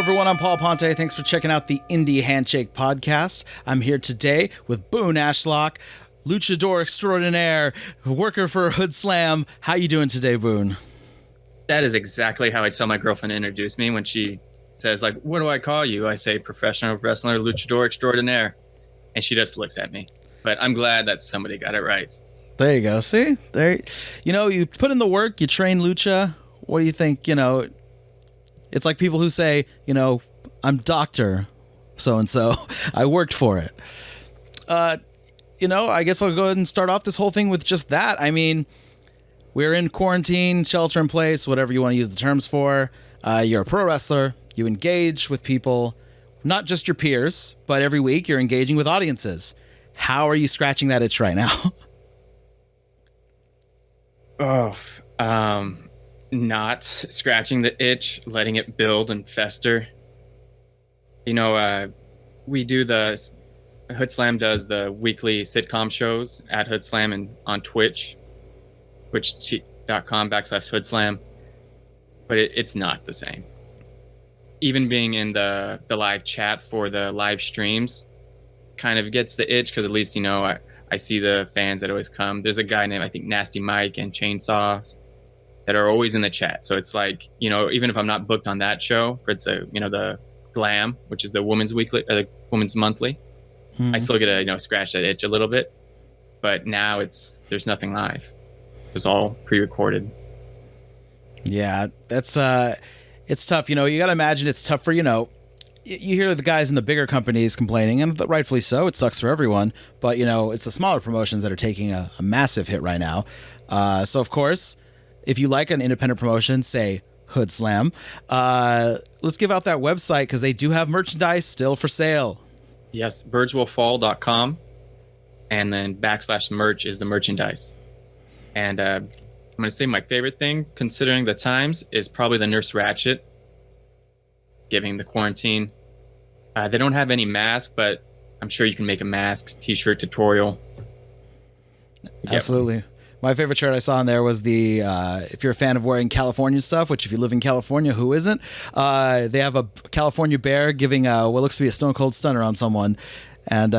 everyone. I'm Paul Ponte. Thanks for checking out the Indy Handshake podcast. I'm here today with Boone Ashlock, luchador extraordinaire, worker for Hoodslam. How you doing today, Boone? That is exactly how I tell my girlfriend to introduce me when she says, like, what do I call you? I say professional wrestler, luchador extraordinaire. And she just looks at me. But I'm glad that somebody got it right. There you go. See? There. You know, you put in the work, you train lucha. What do you think, It's like people who say, I'm Dr. So-and-so. I worked for it. I guess I'll go ahead and start off this whole thing with just that. I mean, we're in quarantine, shelter in place, whatever you want to use the terms for. You're a pro wrestler. You engage with people, not just your peers, but every week you're engaging with audiences. How are you scratching that itch right now? Not scratching the itch, letting it build and fester. We do Hoodslam does the weekly sitcom shows at Hoodslam and on Twitch, twitch.com/Hoodslam. But it's not the same. Even being in the live chat for the live streams kind of gets the itch because at least, I see the fans that always come. There's a guy named, I think, Nasty Mike and Chainsaw that are always in the chat. So it's like, even if I'm not booked on that show, it's the Glam, which is the women's weekly, or the women's monthly, I still get to, scratch that itch a little bit. But now there's nothing live. It's all pre-recorded. Yeah, that's, it's tough. You got to imagine it's tough for, you hear the guys in the bigger companies complaining, and rightfully so. It sucks for everyone. But, it's the smaller promotions that are taking a massive hit right now. So, of course, if you like an independent promotion, say Hoodslam, let's give out that website because they do have merchandise still for sale. Yes, birdswillfall.com, and then /merch is the merchandise. And I'm going to say my favorite thing, considering the times, is probably the Nurse Ratchet, giving the quarantine. They don't have any mask, but I'm sure you can make a mask, t-shirt tutorial. Absolutely. My favorite shirt I saw in there was the, if you're a fan of wearing California stuff, which if you live in California, who isn't? They have a California bear giving what looks to be a Stone Cold Stunner on someone. And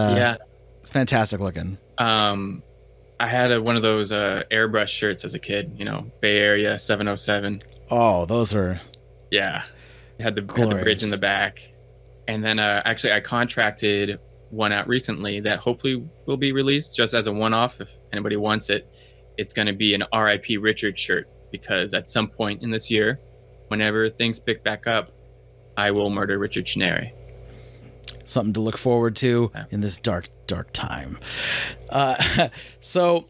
it's fantastic looking. I had one of those airbrush shirts as a kid, Bay Area 707. Oh, those are... Yeah. It had the bridge in the back. And then actually I contracted one out recently that hopefully will be released just as a one-off if anybody wants it. It's going to be an R.I.P. Richard shirt because at some point in this year, whenever things pick back up, I will murder Richard Schneider. Something to look forward to in this dark, dark time. So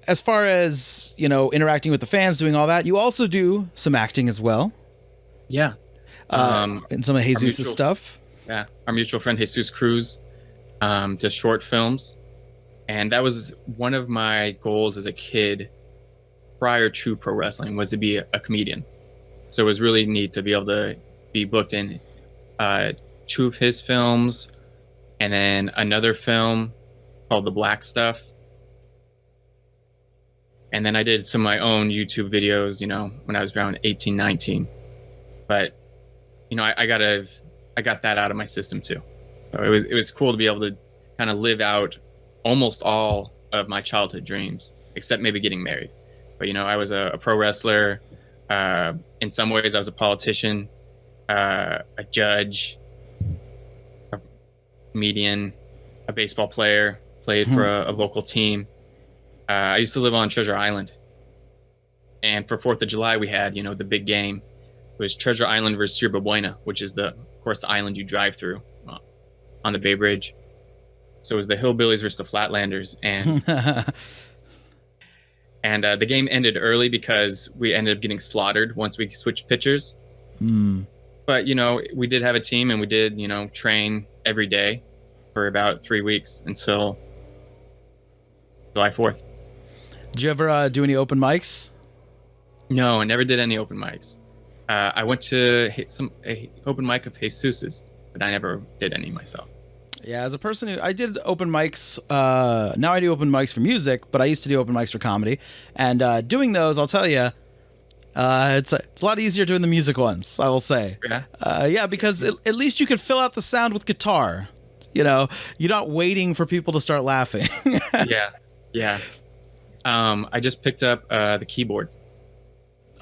as far as, interacting with the fans, doing all that, you also do some acting as well. Yeah. And some of Jesus' stuff. Yeah. Our mutual friend Jesus Cruz does short films. And that was one of my goals as a kid prior to pro wrestling was to be a comedian. So it was really neat to be able to be booked in 2 of his films and then another film called The Black Stuff. And then I did some of my own YouTube videos, when I was around 18, 19. But, I got that out of my system too. So it was cool to be able to kind of live out almost all of my childhood dreams, except maybe getting married. But, I was a pro wrestler. In some ways, I was a politician, a judge, a comedian, a baseball player, played for a local team. I used to live on Treasure Island. And for 4th of July, we had, the big game. It was Treasure Island versus Yerba Buena, which is, of course, the island you drive through on the Bay Bridge. So it was the Hillbillies versus the Flatlanders, and the game ended early because we ended up getting slaughtered once we switched pitchers. But we did have a team, and we did train every day for about 3 weeks until July 4th. Did you ever do any open mics? No, I never did any open mics. I went to a open mic of Jesus's, but I never did any myself. Yeah, as a person who I did open mics, now I do open mics for music, but I used to do open mics for comedy. And doing those, I'll tell you, It's a lot easier doing the music ones, I will say. Yeah. Yeah, because at least you could fill out the sound with guitar. You know, you're not waiting for people to start laughing. Yeah. Yeah. I just picked up the keyboard.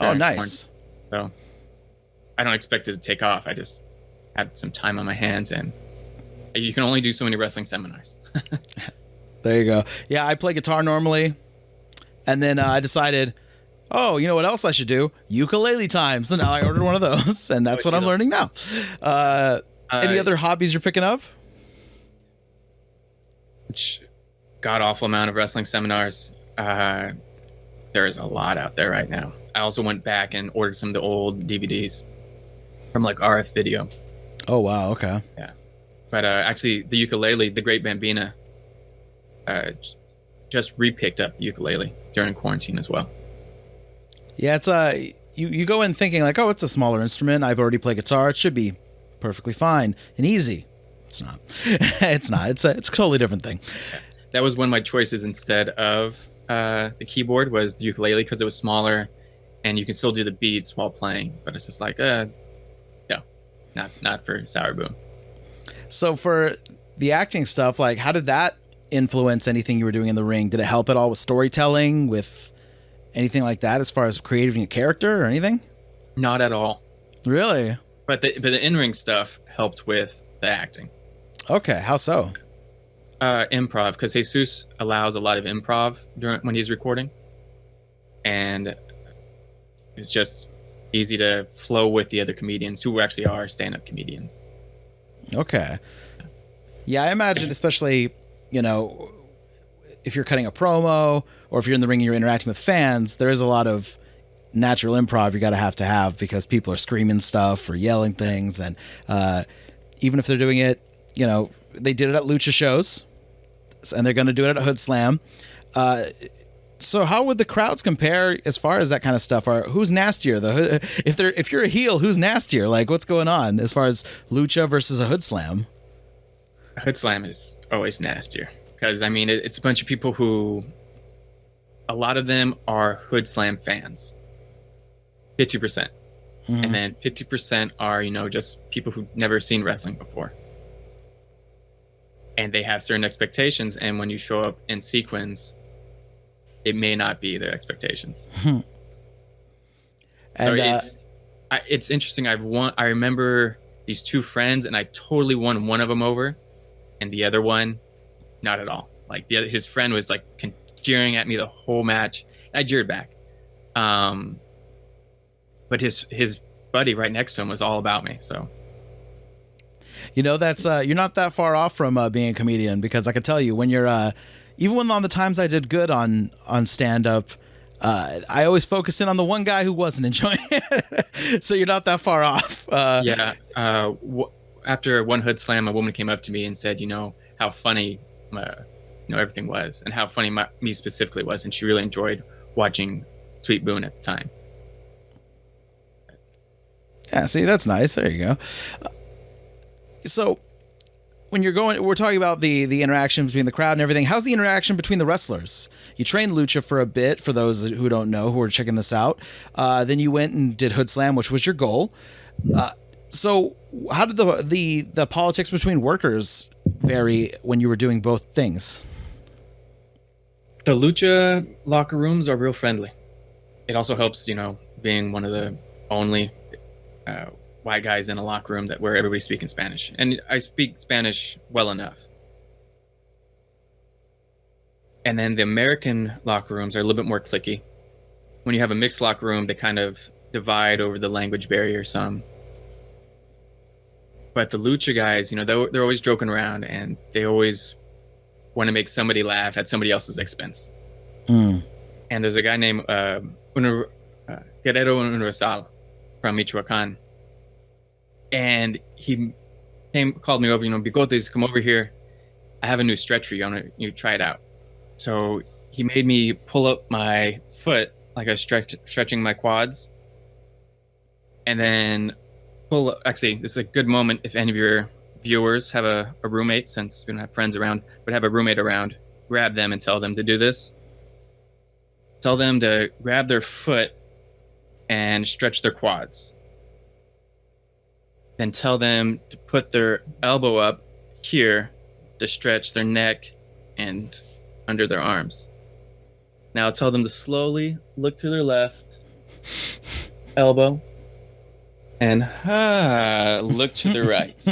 Oh, nice. So I don't expect it to take off. I just had some time on my hands, and you can only do so many wrestling seminars. There you go. Yeah, I play guitar normally, and then I decided, oh, you know what else I should do? Ukulele time. So now I ordered one of those, and that's what I'm learning now. Any other hobbies you're picking up? God awful amount of wrestling seminars. There is a lot out there right now. I also went back and ordered some of the old DVDs from like RF Video. Oh wow, okay. Yeah, but actually, the ukulele, the Great Bambina, just re-picked up the ukulele during quarantine as well. Yeah, it's you go in thinking like, oh, it's a smaller instrument. I've already played guitar. It should be perfectly fine and easy. It's not. It's not. It's a totally different thing. Yeah. That was one of my choices instead of the keyboard was the ukulele because it was smaller, and you can still do the beats while playing. But it's just like, no, not for Sour Boom. So for the acting stuff, like, how did that influence anything you were doing in the ring? Did it help at all with storytelling, with anything like that, as far as creating a character or anything? Not at all. Really? But the in-ring stuff helped with the acting. Okay, how so? Improv, because Jesus allows a lot of improv when he's recording, and it's just easy to flow with the other comedians who actually are stand-up comedians. Okay. Yeah, I imagine, especially, you know, if you're cutting a promo or if you're in the ring and you're interacting with fans, there is a lot of natural improv you got to have because people are screaming stuff or yelling things, and even if they're doing it, you know, they did it at lucha shows, and they're going to do it at Hoodslam. So how would the crowds compare as far as that kind of stuff? Or who's nastier? If you're a heel, who's nastier? Like, what's going on as far as lucha versus a Hoodslam? A Hoodslam is always nastier because I mean it's a bunch of people who, a lot of them are Hoodslam fans. 50%, and then 50% are just people who've never seen wrestling before. And they have certain expectations, and when you show up in sequence, it may not be their expectations. And so it's interesting. I remember these two friends, and I totally won one of them over, and the other one, not at all. Like his friend was like jeering at me the whole match, and I jeered back. But his buddy right next to him was all about me. So. That's you're not that far off from being a comedian, because I can tell you when you're even when on the times I did good on stand up, I always focused in on the one guy who wasn't enjoying it. So you're not that far off. Yeah. After one Hoodslam, a woman came up to me and said, how funny everything was, and how funny me specifically was, and she really enjoyed watching Sweet Boone at the time. Yeah, see, that's nice. There you go. So when we're talking about the interaction between the crowd and everything. How's the interaction between the wrestlers? You trained lucha for a bit, for those who don't know, who are checking this out. Then you went and did Hoodslam, which was your goal. So how did the politics between workers vary when you were doing both things? The lucha locker rooms are real friendly. It also helps, being one of the only white guys in a locker room where everybody's speaking Spanish, and I speak Spanish well enough. And then the American locker rooms are a little bit more cliquey. When you have a mixed locker room, they kind of divide over the language barrier some. But the lucha guys, they're always joking around, and they always want to make somebody laugh at somebody else's expense. And there's a guy named Guerrero Universal from Michoacan. And he called me over, Bigotes, come over here. I have a new stretch for you. I want you to try it out. So he made me pull up my foot like I was stretching my quads. And then actually, this is a good moment if any of your viewers have a roommate, since we don't have friends around, but have a roommate around, grab them and tell them to do this. Tell them to grab their foot and stretch their quads. Then tell them to put their elbow up here to stretch their neck and under their arms. Now tell them to slowly look to their left elbow and look to the right.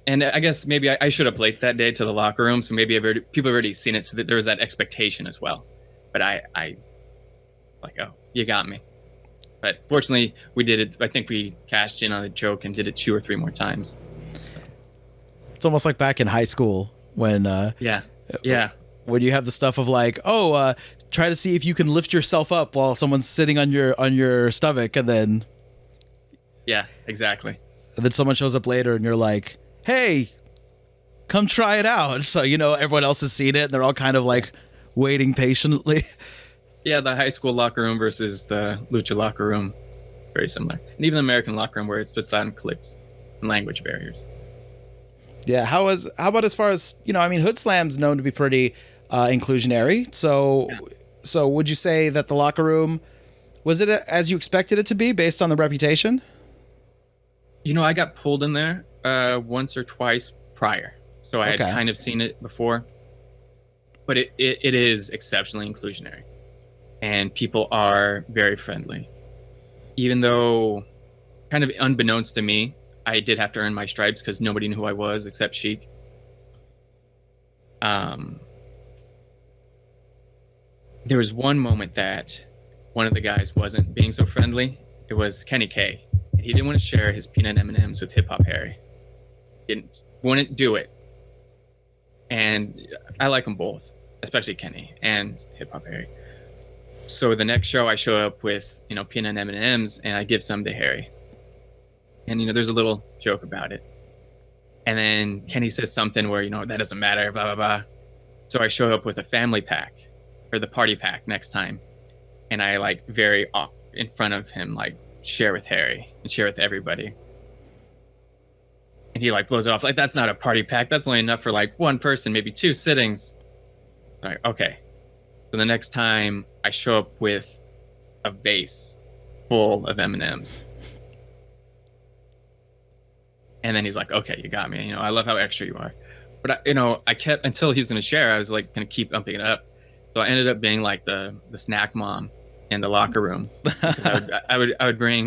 And I guess maybe I should have played that day to the locker room, so maybe people have already seen it, so that there was that expectation as well. But I like, oh, you got me. But fortunately, we did it. I think we cashed in on the joke and did it 2 or 3 more times. It's almost like back in high school when yeah. When you have the stuff of like, try to see if you can lift yourself up while someone's sitting on your stomach, and then exactly. And then someone shows up later and you're like, hey, come try it out. So, everyone else has seen it and they're all kind of like waiting patiently. Yeah, the high school locker room versus the lucha locker room, very similar. And even the American locker room where it splits out in cliques and language barriers. Yeah, how about as far as, Hoodslam's known to be pretty inclusionary. So would you say that the locker room, was it as you expected it to be based on the reputation? I got pulled in there once or twice prior. So I had kind of seen it before. But it is exceptionally inclusionary. And people are very friendly. Even though, kind of unbeknownst to me, I did have to earn my stripes because nobody knew who I was except Sheik. There was one moment that one of the guys wasn't being so friendly. It was Kenny K. He didn't want to share his peanut M&Ms with Hip Hop Harry. Wouldn't do it. And I like them both, especially Kenny and Hip Hop Harry. So the next show I show up with, peanut M&Ms and I give some to Harry. And, there's a little joke about it. And then Kenny says something where, that doesn't matter, blah, blah, blah. So I show up with a family pack or the party pack next time. And I very off in front of him, share with Harry and share with everybody. And he blows it off. That's not a party pack. That's only enough for one person, maybe 2 sittings. Okay. So the next time I show up with a vase full of M&Ms. And then he's like, okay, you got me. I love how extra you are. But, I kept, until he was going to share, I was going to keep upping it up. So I ended up being the snack mom in the locker room. Because I would bring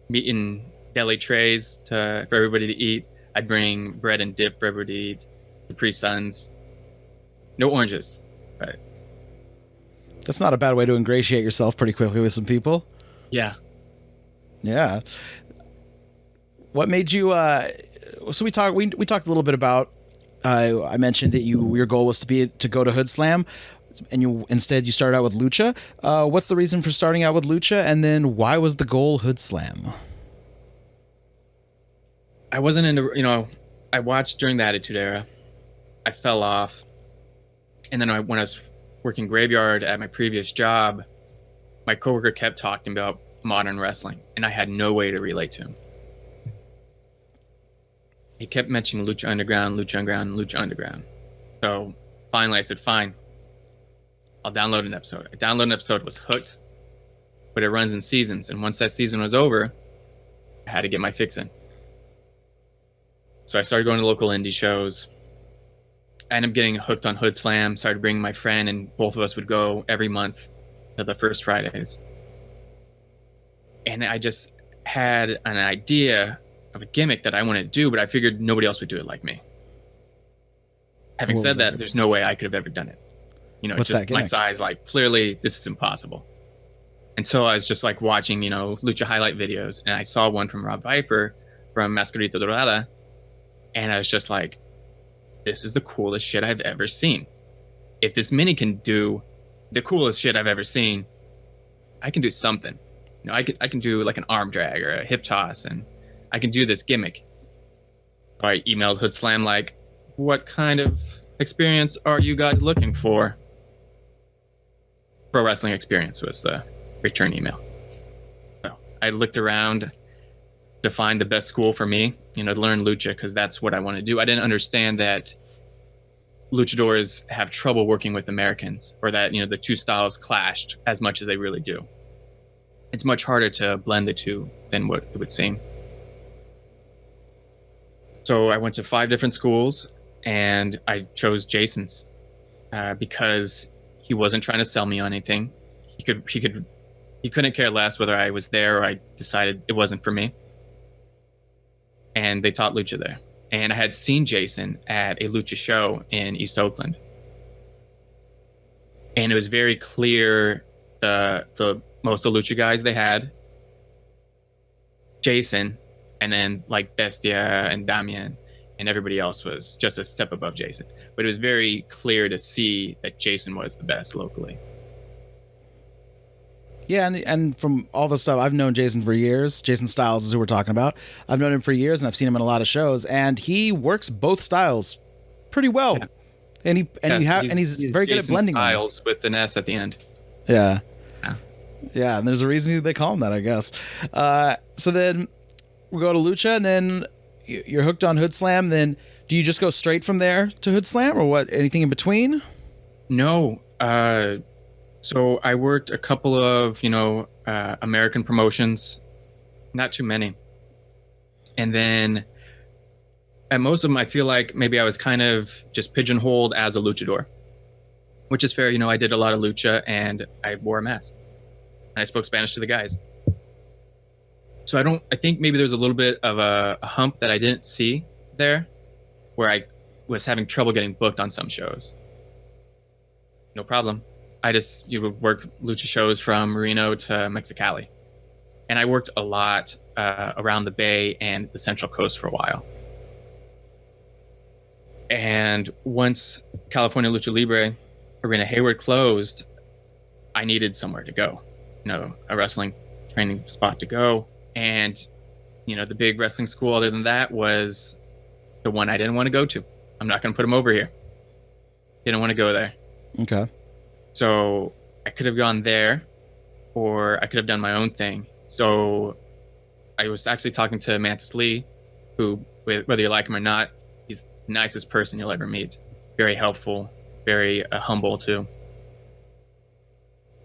meat and deli trays for everybody to eat. I'd bring bread and dip for everybody to eat. Capri Suns. No oranges. But that's not a bad way to ingratiate yourself pretty quickly with some people. Yeah. Yeah. What made you so we talked a little bit about I mentioned that your goal was to go to Hoodslam, and you started out with lucha. What's the reason for starting out with lucha, and then why was the goal Hoodslam? I wasn't into, I watched during the Attitude Era. I fell off. And then when I was working graveyard at my previous job, my coworker kept talking about modern wrestling, and I had no way to relate to him. He kept mentioning Lucha Underground, Lucha Underground, Lucha Underground. So finally I said, fine, I'll download an episode. I downloaded an episode, was hooked, but it runs in seasons. And once that season was over, I had to get my fix in. So I started going to local indie shows. I ended up getting hooked on Hoodslam, started bringing my friend, and both of us would go every month to the first Fridays. And I just had an idea of a gimmick that I wanted to do, but I figured nobody else would do it like me. Having said that, there's no way I could have ever done it. What's just my size, clearly this is impossible. And so I was just watching, lucha highlight videos, and I saw one from Rob Viper from Mascarita Dorada, and I was just like, this is the coolest shit I've ever seen. If this mini can do the coolest shit I've ever seen, I can do something. I can do an arm drag or a hip toss, and I can do this gimmick. So I emailed Hoodslam what kind of experience are you guys looking for? Pro wrestling experience was the return email. So I looked around to find the best school for me, to learn lucha, because that's what I want to do. I didn't understand that luchadors have trouble working with Americans, or that, the two styles clashed as much as they really do. It's much harder to blend the two than what it would seem. So I went to 5 different schools, and I chose Jason's because he wasn't trying to sell me on anything. He couldn't care less whether I was there or I decided it wasn't for me. And they taught lucha there. And I had seen Jason at a lucha show in East Oakland. And it was very clear the most of the lucha guys they had, Jason, and then like Bestia and Damian, and everybody else was just a step above Jason. But it was very clear to see that Jason was the best locally. Yeah, and from all the stuff, I've known Jason for years. Jason Styles is who we're talking about. I've known him for years, and I've seen him in a lot of shows, and he works both styles pretty well. Yeah. And he's very good at blending Styles them. With an S at the end. Yeah. Yeah, and there's a reason they call him that, I guess. So then we go to Lucha, and then you're hooked on Hoodslam. Then do you just go straight from there to Hoodslam, or what? Anything in between? No. So I worked a couple of, American promotions, not too many. And then at most of them, I feel like maybe I was kind of just pigeonholed as a luchador, which is fair. I did a lot of lucha, and I wore a mask. And I spoke Spanish to the guys. So I think maybe there's a little bit of a hump that I didn't see there, where I was having trouble getting booked on some shows. No problem. You would work lucha shows from Reno to Mexicali. And I worked a lot around the Bay and the Central Coast for a while. And once California Lucha Libre Arena Hayward closed, I needed somewhere to go, a wrestling training spot to go. And, the big wrestling school other than that was the one I didn't want to go to. I'm not going to put them over here. Didn't want to go there. Okay. So I could have gone there, or I could have done my own thing. So I was actually talking to Mantis Lee, who, whether you like him or not, he's the nicest person you'll ever meet. Very helpful, very humble too.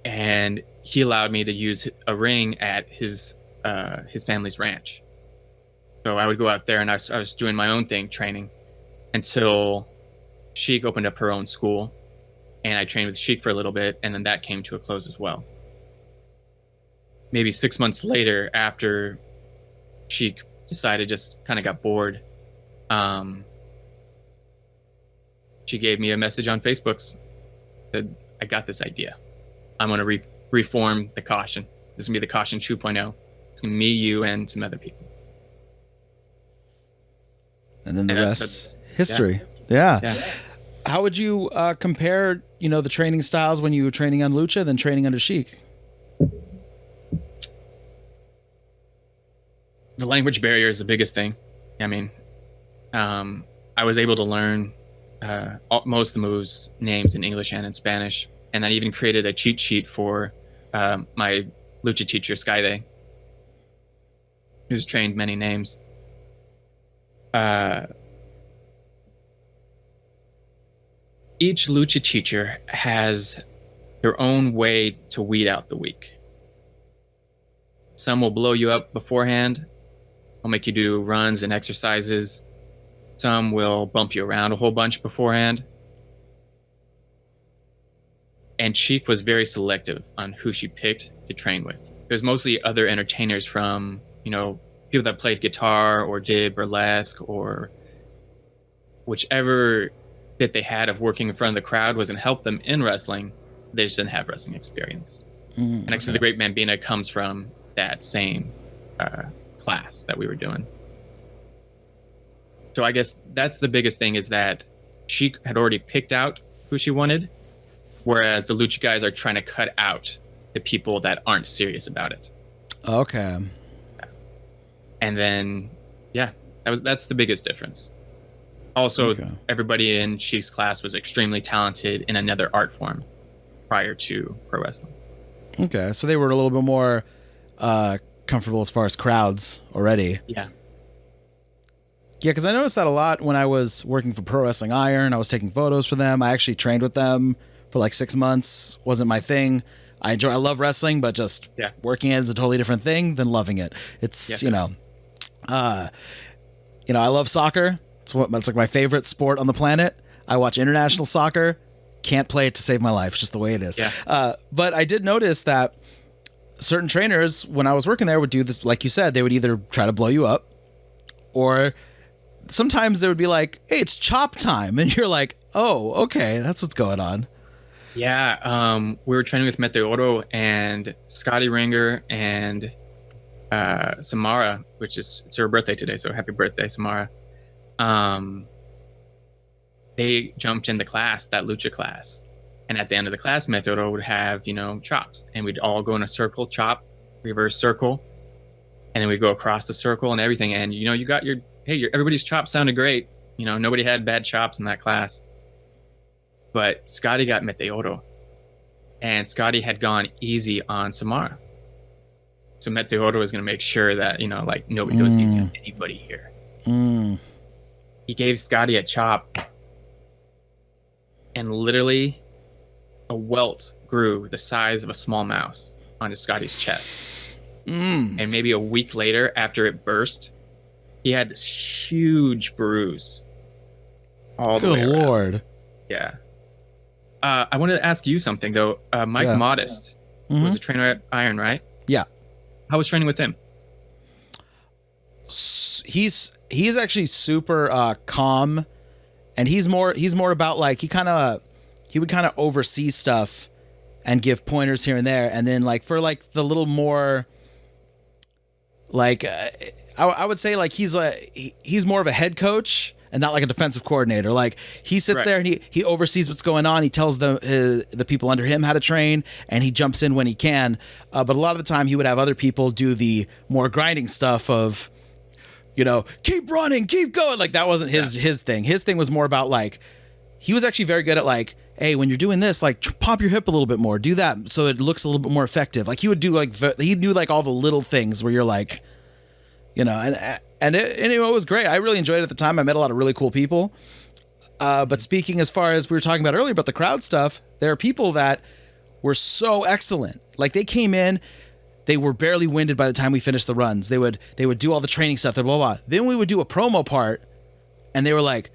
And he allowed me to use a ring at his family's ranch. So I would go out there, and I was doing my own thing, training, until Sheik opened up her own school. And I trained with Sheik for a little bit, and then that came to a close as well. Maybe 6 months later, after Sheik decided, just kind of got bored, she gave me a message on Facebook, said, I got this idea. I'm going to reform the Caution. This is going to be the Caution 2.0. It's going to be me, you, and some other people. And then the rest, history. Yeah. How would you compare, the training styles when you were training on Lucha than training under Sheik? The language barrier is the biggest thing. I mean, I was able to learn most of the moves, names in English and in Spanish. And I even created a cheat sheet for my Lucha teacher, Skyday, who's trained many names. Each lucha teacher has their own way to weed out the weak. Some will blow you up beforehand, will make you do runs and exercises. Some will bump you around a whole bunch beforehand. And Sheik was very selective on who she picked to train with. There's mostly other entertainers from, people that played guitar or did burlesque, or whichever bit they had of working in front of the crowd wasn't help them in wrestling. They just didn't have wrestling experience. And actually, the Great Bambina comes from that same class that we were doing. So I guess that's the biggest thing, is that she had already picked out who she wanted, whereas the lucha guys are trying to cut out the people that aren't serious about it. Okay. And then, that's the biggest difference. Also, everybody in Sheik's class was extremely talented in another art form prior to pro wrestling. Okay, so they were a little bit more comfortable as far as crowds already. Yeah. Yeah, because I noticed that a lot when I was working for Pro Wrestling Iron. I was taking photos for them. I actually trained with them for like 6 months. Wasn't my thing. I love wrestling, but just working it is a totally different thing than loving it. It's I love soccer. It's like my favorite sport on the planet. I watch international soccer. Can't play it to save my life. It's just the way it is. Yeah. But I did notice that certain trainers, when I was working there, would do this. Like you said, they would either try to blow you up, or sometimes they would be like, "Hey, it's chop time," and you're like, "Oh, okay, that's what's going on." Yeah, we were training with Meteoro and Scotty Ringer and Samara, it's her birthday today, so happy birthday, Samara. They jumped in the class, that lucha class, and at the end of the class, Meteoro would have, chops, and we'd all go in a circle, chop, reverse circle, and then we'd go across the circle and everything, and you got everybody's chops sounded great. Nobody had bad chops in that class. But Scotty got Meteoro, and Scotty had gone easy on Samara. So Meteoro was going to make sure that, nobody goes easy on anybody here. He gave Scotty a chop, and literally a welt grew the size of a small mouse onto Scotty's chest. And maybe a week later, after it burst, he had this huge bruise all the way around. Good Lord. Yeah. I wanted to ask you something, though. Mike Modest was a trainer at Iron, right? Yeah. How was training with him? He's actually super calm, and he's more about like he would kind of oversee stuff and give pointers here and there, and then like for like the little more like I would say like he's more of a head coach and not like a defensive coordinator. Like he sits there and he oversees what's going on. He tells the people under him how to train, and he jumps in when he can. But a lot of the time he would have other people do the more grinding stuff of, keep running, keep going. Like that wasn't his thing. His thing was more about like, he was actually very good at like, hey, when you're doing this, like pop your hip a little bit more, do that so it looks a little bit more effective. Like he would do like, he knew like all the little things where you're like, and it was great. I really enjoyed it at the time. I met a lot of really cool people. But speaking as far as we were talking about earlier about the crowd stuff, there are people that were so excellent. Like they came in, they were barely winded by the time we finished the runs. They would do all the training stuff, blah, blah, blah. Then we would do a promo part, and they were like,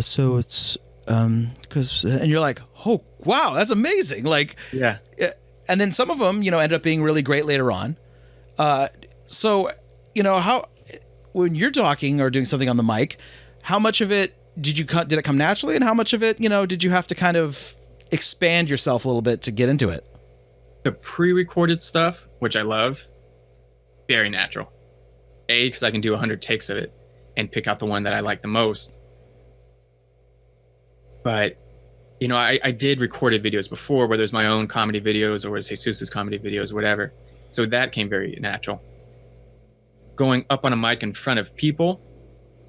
so it's, because, and you're like, oh, wow, that's amazing. Like, yeah. And then some of them, ended up being really great later on. So, how, when you're talking or doing something on the mic, how much of it did it come naturally, and how much of it, did you have to kind of expand yourself a little bit to get into it? The pre-recorded stuff, which I love, very natural. Because I can do 100 takes of it and pick out the one that I like the most. But, I did recorded videos before, whether it's my own comedy videos or it's Jesus' comedy videos, whatever. So that came very natural. Going up on a mic in front of people,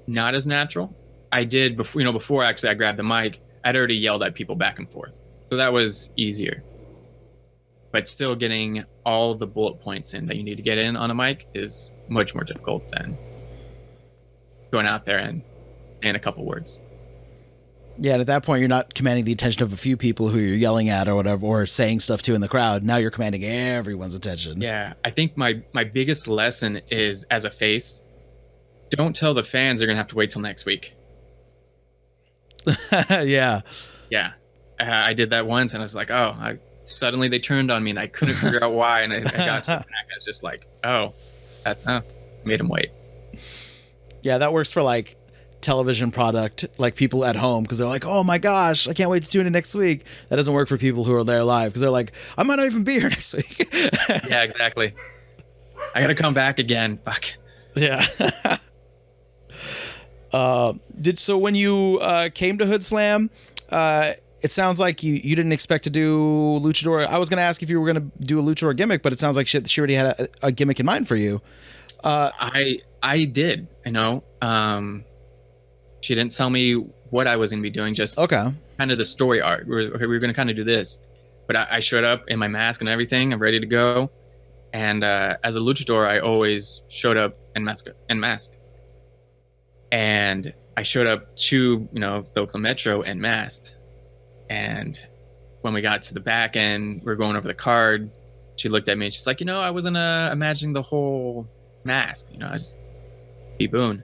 not as natural. I did before actually I grabbed the mic, I'd already yelled at people back and forth. So that was easier. But still getting all the bullet points in that you need to get in on a mic is much more difficult than going out there and saying a couple words. Yeah, and at that point, you're not commanding the attention of a few people who you're yelling at or whatever, or saying stuff to in the crowd. Now you're commanding everyone's attention. Yeah, I think my biggest lesson is, as a face, don't tell the fans they're going to have to wait till next week. Yeah. Yeah. I did that once, and I was like, suddenly they turned on me, and I couldn't figure out why, and I got to the back, I was just like, made them wait. Yeah, that works for, like, television product, like people at home, because they're like, oh my gosh, I can't wait to tune in next week. That doesn't work for people who are there live, because they're like, I might not even be here next week. Yeah, exactly. I gotta come back again. Fuck. Yeah. So when you came to Hoodslam, it sounds like you didn't expect to do luchador. I was going to ask if you were going to do a luchador gimmick, but it sounds like she already had a gimmick in mind for you. I did, she didn't tell me what I was going to be doing, just kind of the story arc. We were going to kind of do this, but I showed up in my mask and everything. I'm ready to go. And as a luchador, I always showed up in mask. And I showed up to, the Oakland Metro and masked. And when we got to the back end, we are going over the card. She looked at me and she's like, I wasn't imagining the whole mask. I just be Boone.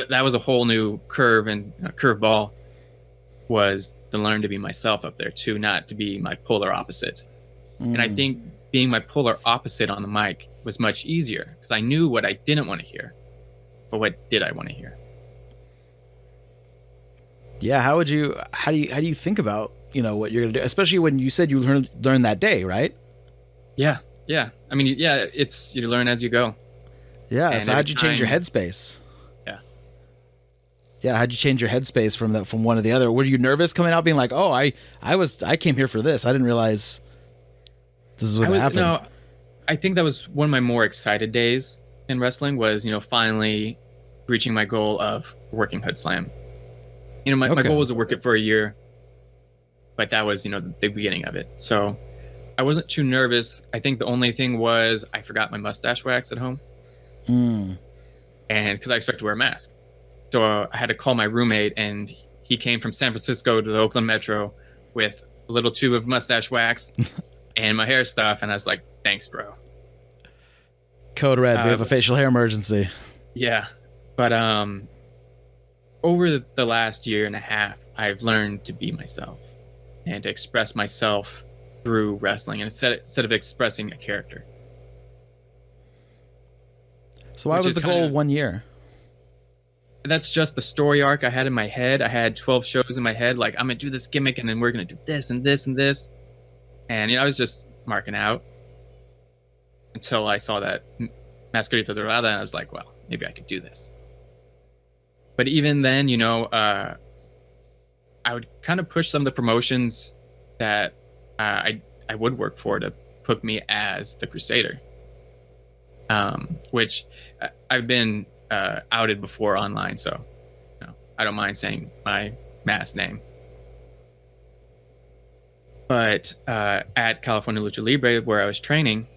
That was a whole new curve and curveball, was to learn to be myself up there too, not to be my polar opposite. And I think being my polar opposite on the mic was much easier because I knew what I didn't want to hear, but what did I want to hear? Yeah, how do you think about, what you're gonna do, especially when you said you learned that day, right? Yeah. I mean, it's you learn as you go. Yeah. And so how'd you change your headspace? Yeah, how'd you change your headspace from one to the other? Were you nervous coming out, being like, "Oh, I came here for this. I didn't realize this is what happened." No, I think that was one of my more excited days in wrestling. Was finally reaching my goal of working Hoodslam. My goal was to work it for a year, but that was the beginning of it. So I wasn't too nervous. I think the only thing was I forgot my mustache wax at home, and because I expect to wear a mask. So I had to call my roommate, and he came from San Francisco to the Oakland Metro with a little tube of mustache wax and my hair stuff. And I was like, thanks, bro. Code red. We have a facial hair emergency. Yeah. But over the last year and a half, I've learned to be myself and to express myself through wrestling, and instead of expressing a character. So why was the goal 1 year? That's just the story arc I had in my head. I had 12 shows in my head. Like, I'm going to do this gimmick, and then we're going to do this and this and this. And, I was just marking out until I saw that Mascarita Dorada, and I was like, well, maybe I could do this. But even then, I would kind of push some of the promotions that I would work for to put me as the Crusader, which I've been outed before online, so I don't mind saying my mask name. But at California Lucha Libre, where I was training,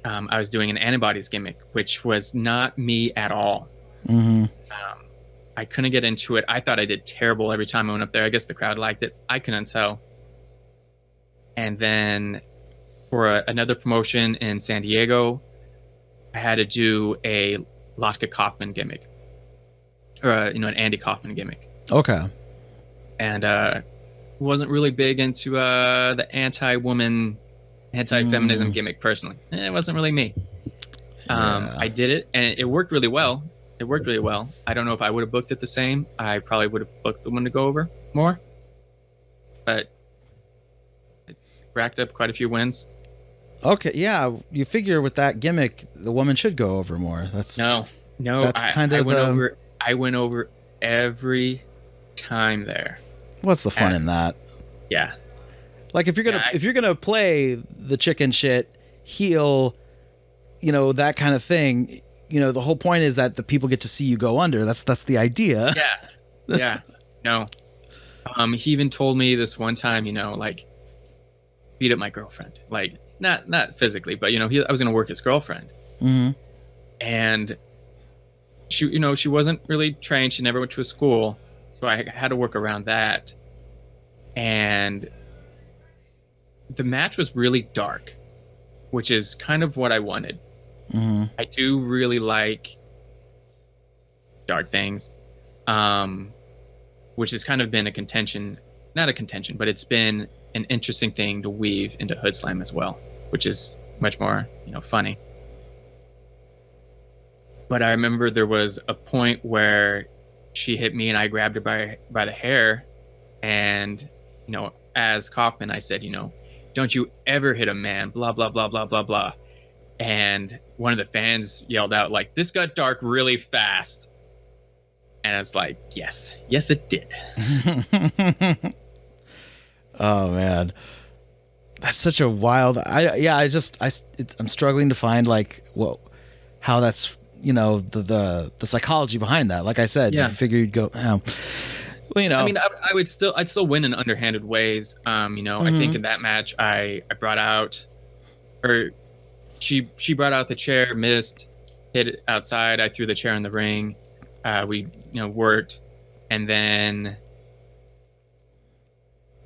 I was doing an antibodies gimmick, which was not me at all. I couldn't get into it. I thought I did terrible every time I went up there. I guess the crowd liked it. I couldn't tell. And then for another promotion in San Diego, I had to do a Latka Kaufman gimmick, or an Andy Kaufman gimmick. Okay. And wasn't really big into the anti-woman, anti-feminism gimmick personally. It wasn't really me. I did it, and it worked really well. I don't know if I would have booked it the same. I probably would have booked the one to go over more, but it racked up quite a few wins. Okay, yeah, you figure with that gimmick, the woman should go over more. No. That's I went over every time there. What's the fun in that? Yeah, like if you're gonna play the chicken shit heel, that kind of thing. The whole point is that the people get to see you go under. That's the idea. Yeah. No. He even told me this one time, like, beat up my girlfriend, like. Not physically, but I was gonna work his girlfriend, and she wasn't really trained. She never went to a school, so I had to work around that. And the match was really dark, which is kind of what I wanted. I do really like dark things, which has kind of been not a contention, but it's been an interesting thing to weave into Hoodslam as well, which is much more, funny. But I remember there was a point where she hit me and I grabbed her by the hair, and, as Kaufman, I said, don't you ever hit a man, blah, blah, blah, blah, blah, blah. And one of the fans yelled out, like, this got dark really fast. And it's like, yes, it did. Oh man, that's such a wild. I'm struggling to find how that's the psychology behind that. Like I said, you figure you'd go. Well, I mean, I'd still win in underhanded ways. I think in that match I brought out, or she brought out the chair, missed, hit it outside. I threw the chair in the ring, We worked, and then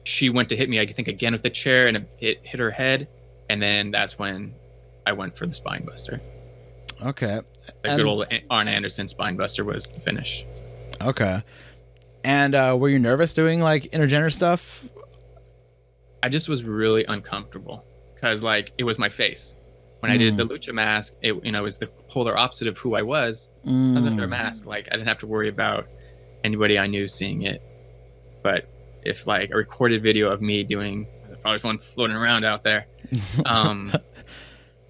she went to hit me, I think, again with the chair, and it hit her head, and then that's when I went for the spine buster. Okay. The good old Arn Anderson spine buster was the finish. Okay. And were you nervous doing like intergender stuff? I just was really uncomfortable because like it was my face. When I did the lucha mask, it was the polar opposite of who I was. I was under a mask. Like I didn't have to worry about anybody I knew seeing it. But if like a recorded video of me doing, there's probably one floating around out there, the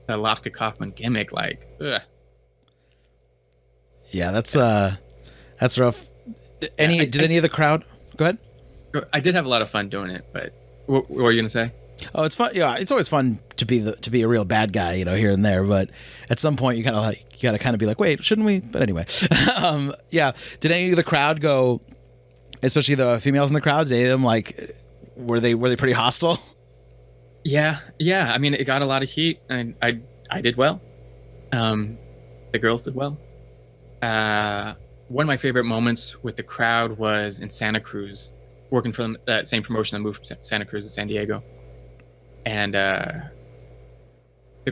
Lapka Kaufman gimmick, like, ugh. Yeah, that's rough. Did any of the crowd? Go ahead. I did have a lot of fun doing it, but what were you gonna say? Oh, it's fun. Yeah, it's always fun to be a real bad guy, here and there. But at some point, you gotta kind of be like, wait, shouldn't we? But anyway, yeah. Did any of the crowd go, especially the females in the crowd? Did any of them like, were they pretty hostile? Yeah. I mean, it got a lot of heat, and I did well. The girls did well. One of my favorite moments with the crowd was in Santa Cruz, working for that same promotion that moved from Santa Cruz to San Diego. And the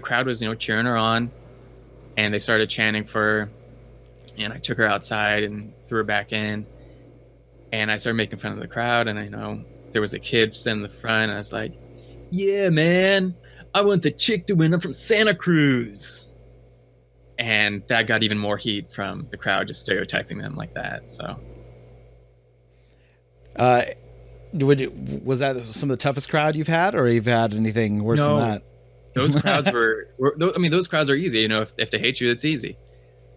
crowd was, cheering her on, and they started chanting for her, and I took her outside and threw her back in, and I started making fun of the crowd, and there was a kid sitting in the front, and I was like, yeah, man, I want the chick to win. I'm from Santa Cruz. And that got even more heat from the crowd, just stereotyping them like that. So, was that some of the toughest crowd you've had, or you've had anything worse than that? Those crowds those crowds are easy. If they hate you, it's easy.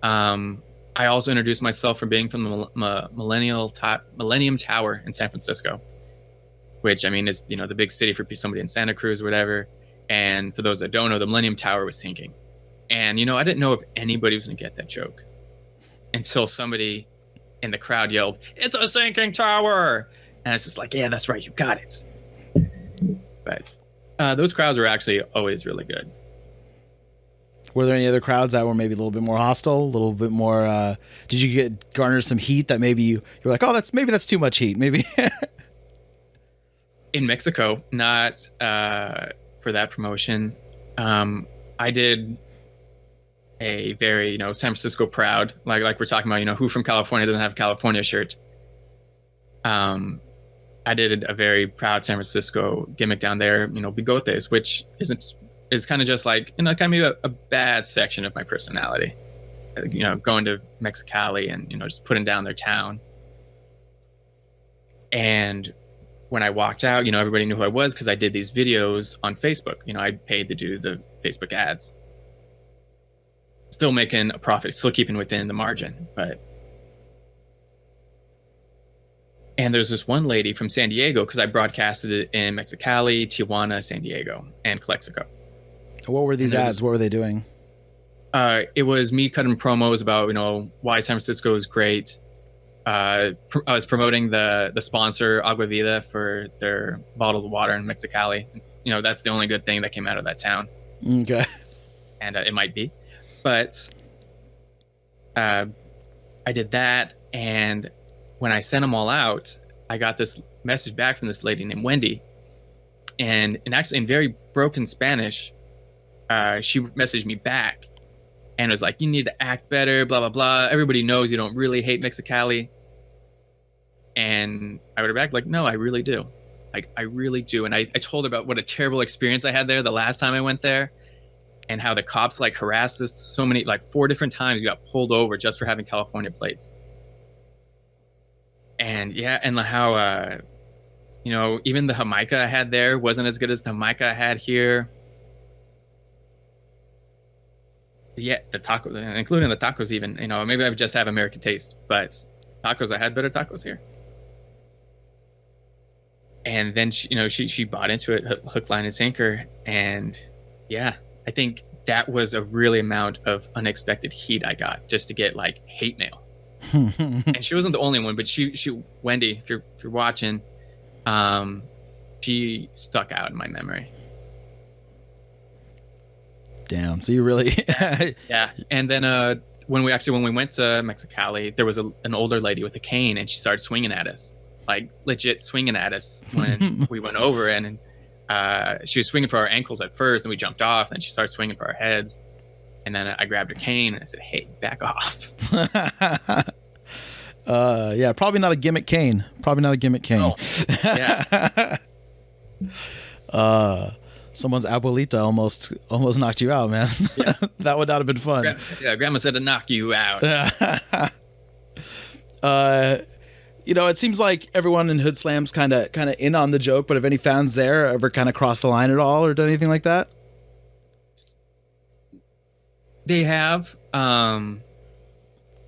I also introduced myself from being from the Millennium Tower in San Francisco, which is the big city for somebody in Santa Cruz or whatever. And for those that don't know, the Millennium Tower was sinking. And, I didn't know if anybody was going to get that joke until somebody in the crowd yelled, "It's a sinking tower!" And it's just like, yeah, that's right. You got it. But those crowds were actually always really good. Were there any other crowds that were maybe a little bit more hostile, a little bit more, did you garner some heat that maybe you're like, oh, that's too much heat, maybe? In Mexico, not for that promotion. I did a very, San Francisco proud, like we're talking about, who from California doesn't have a California shirt. I did a very proud San Francisco gimmick down there, bigotes, which is kind of just like, kind of a bad section of my personality, going to Mexicali and, just putting down their town. And when I walked out, everybody knew who I was because I did these videos on Facebook. I paid to do the Facebook ads. Still making a profit, still keeping within the margin, and there's this one lady from San Diego, because I broadcasted it in Mexicali, Tijuana, San Diego, and Calexico. What were these ads? What were they doing? It was me cutting promos about, why San Francisco is great. I was promoting the sponsor, Agua Vida, for their bottled water in Mexicali. That's the only good thing that came out of that town. Okay. And it might be. But I did that, and when I sent them all out, I got this message back from this lady named Wendy, and actually in very broken Spanish, she messaged me back and was like, "You need to act better, blah blah blah. Everybody knows you don't really hate Mexicali." And I wrote her back like, "No, I really do. Like, I really do." And I told her about what a terrible experience I had there the last time I went there. And how the cops harassed us so many, 4 different times. You got pulled over just for having California plates. And yeah, and how even the Jamaica I had there wasn't as good as the Jamaica I had here. Yeah, the tacos, including the tacos, even maybe I just have American taste, but tacos, I had better tacos here. And then she bought into it, hook, line, and sinker, and yeah. I think that was a really amount of unexpected heat I got just to get hate mail. And she wasn't the only one, but she Wendy, if you're watching, she stuck out in my memory. Damn. So you really yeah. And then when we went to Mexicali, there was an older lady with a cane, and she started swinging at us, like legit swinging at us when we went over. And she was swinging for our ankles at first, and we jumped off, and she started swinging for our heads. And then I grabbed her cane and I said, "Hey, back off." Yeah, probably not a gimmick cane. Oh, yeah. Someone's abuelita almost knocked you out, man. Yeah. That would not have been fun. Grandma said to knock you out. It seems like everyone in Hoodslam's kind of in on the joke, but have any fans there ever kind of crossed the line at all or done anything like that? They have. I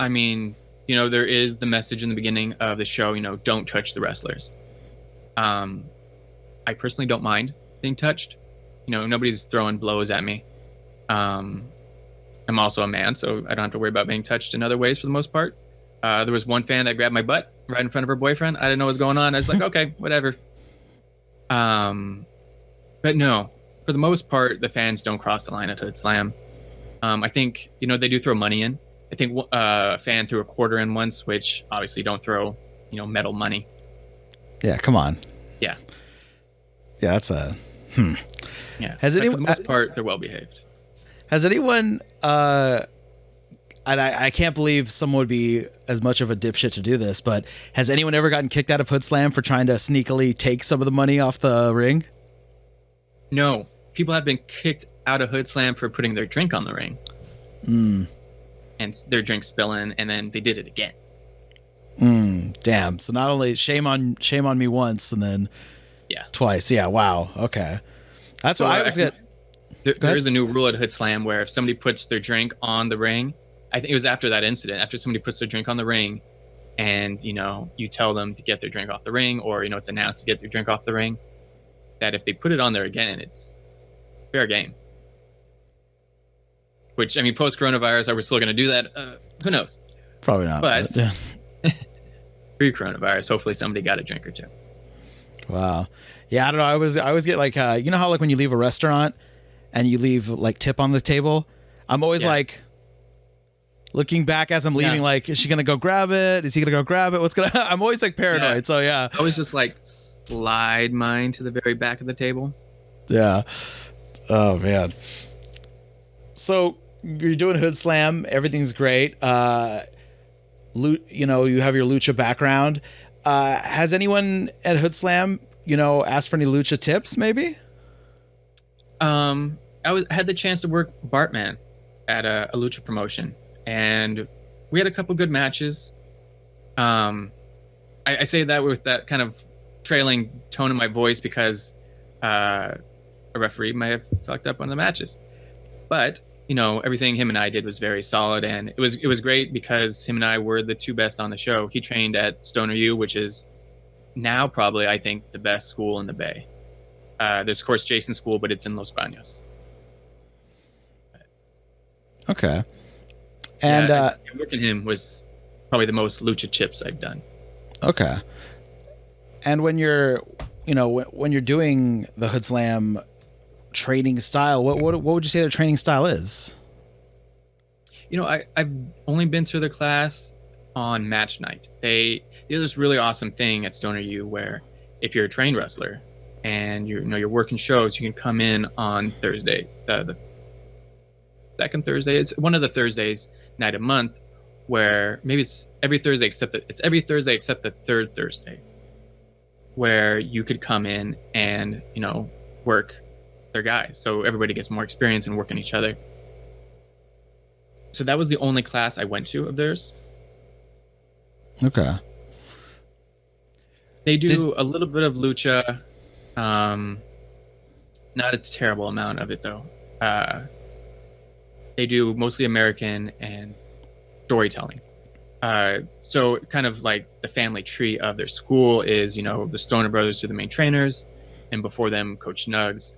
mean, there is the message in the beginning of the show, don't touch the wrestlers. I personally don't mind being touched. Nobody's throwing blows at me. I'm also a man, so I don't have to worry about being touched in other ways for the most part. There was one fan that grabbed my butt right in front of her boyfriend. I didn't know what was going on. I was like, okay, whatever. But no, for the most part, the fans don't cross the line at Hoodslam. I think, they do throw money in. I think a fan threw a quarter in once, which obviously don't throw, metal money. Yeah, come on. Yeah. Yeah, that's a... Yeah. Has anyone, for the most part, they're well behaved. Has anyone... and I can't believe someone would be as much of a dipshit to do this, but has anyone ever gotten kicked out of Hoodslam for trying to sneakily take some of the money off the ring? No. People have been kicked out of Hoodslam for putting their drink on the ring. And their drink spilling, and then they did it again. Damn. So not only shame on me once, and then twice. Yeah, wow. Okay. That's what I was get. There is a new rule at Hoodslam where if somebody puts their drink on the ring, I think it was after that incident, after somebody puts their drink on the ring, and you tell them to get their drink off the ring, or it's announced to get their drink off the ring, that if they put it on there again, it's fair game. Which, I mean, post coronavirus, are we still going to do that? Who knows? Probably not. But pre coronavirus, hopefully somebody got a drink or two. Wow. Yeah, I don't know. I always get like, how like when you leave a restaurant and you leave like tip on the table, I'm always like looking back as I'm leaving, like, is she going to go grab it? Is he going to go grab it? I'm always like paranoid. Yeah. So yeah. I always just like slide mine to the very back of the table. Yeah. Oh man. So you're doing Hoodslam. Everything's great. You have your lucha background. Has anyone at Hoodslam, asked for any lucha tips maybe? I had the chance to work Bartman at a lucha promotion, and we had a couple good matches. I say that with that kind of trailing tone in my voice because a referee might have fucked up one of the matches. But everything him and I did was very solid, and it was great because him and I were the two best on the show. He trained at Stoner U, which is now probably, I think, the best school in the Bay. There's, of course, Jason's school, but it's in Los Baños. Okay. And working him was probably the most lucha chips I've done. Okay. And when you're doing the Hoodslam training style, what would you say their training style is? I've only been to the class on match night. They do this really awesome thing at Stoner U where if you're a trained wrestler and you're working shows, you can come in on Thursday, the second Thursday. It's one of the Thursdays night a month where maybe it's every Thursday except the third Thursday, where you could come in and work their guys, so everybody gets more experience in working each other. So that was the only class I went to of theirs. Okay. They do a little bit of lucha, not a terrible amount of it though. They do mostly American and storytelling. So kind of like the family tree of their school is, the Stoner brothers are the main trainers, and before them, Coach Nugs.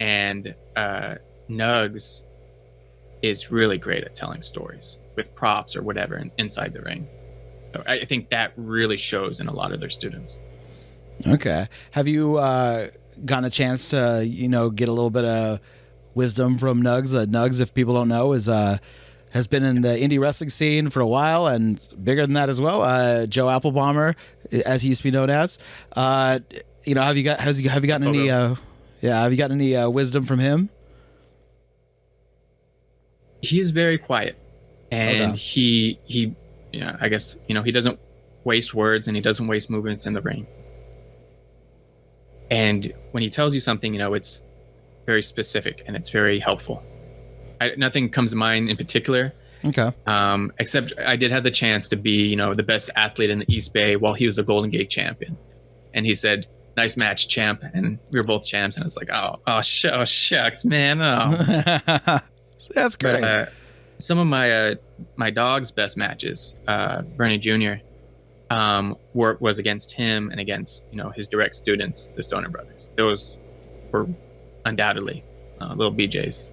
And Nugs is really great at telling stories with props or whatever inside the ring. So I think that really shows in a lot of their students. Okay. Have you gotten a chance to, get a little bit of wisdom from Nugs? Nugs, if people don't know, is has been in the indie wrestling scene for a while and bigger than that as well. Joe Applebomber, as he used to be known as. You know, have you gotten any? Have you gotten any wisdom from him? He's very quiet, and he you know, I guess, you know, he doesn't waste words and he doesn't waste movements in the ring. And when he tells you something, you know, it's very specific and it's very helpful. Nothing comes to mind in particular. Okay. Except I did have the chance to be, you know, the best athlete in the East Bay while he was the Golden Gate champion. And he said, "Nice match, champ." And we were both champs. And I was like, oh shucks, man. Oh. That's great. But, some of my dog's best matches, Bernie Jr., was against him and against, you know, his direct students, the Stoner Brothers. Those were undoubtedly little BJ's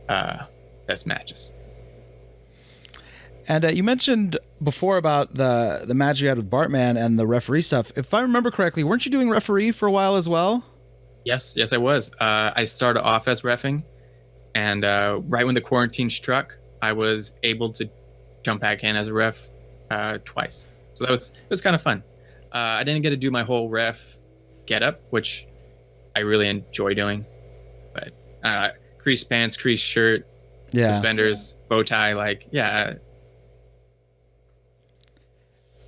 best matches. And you mentioned before about the match you had with Bartman and the referee stuff. If I remember correctly, weren't you doing referee for a while as well? Yes, I was. I started off as reffing, and right when the quarantine struck, I was able to jump back in as a ref twice. So it was kind of fun. I didn't get to do my whole ref getup, which I really enjoy doing. But crease pants, crease shirt, suspenders, bow tie, like, yeah.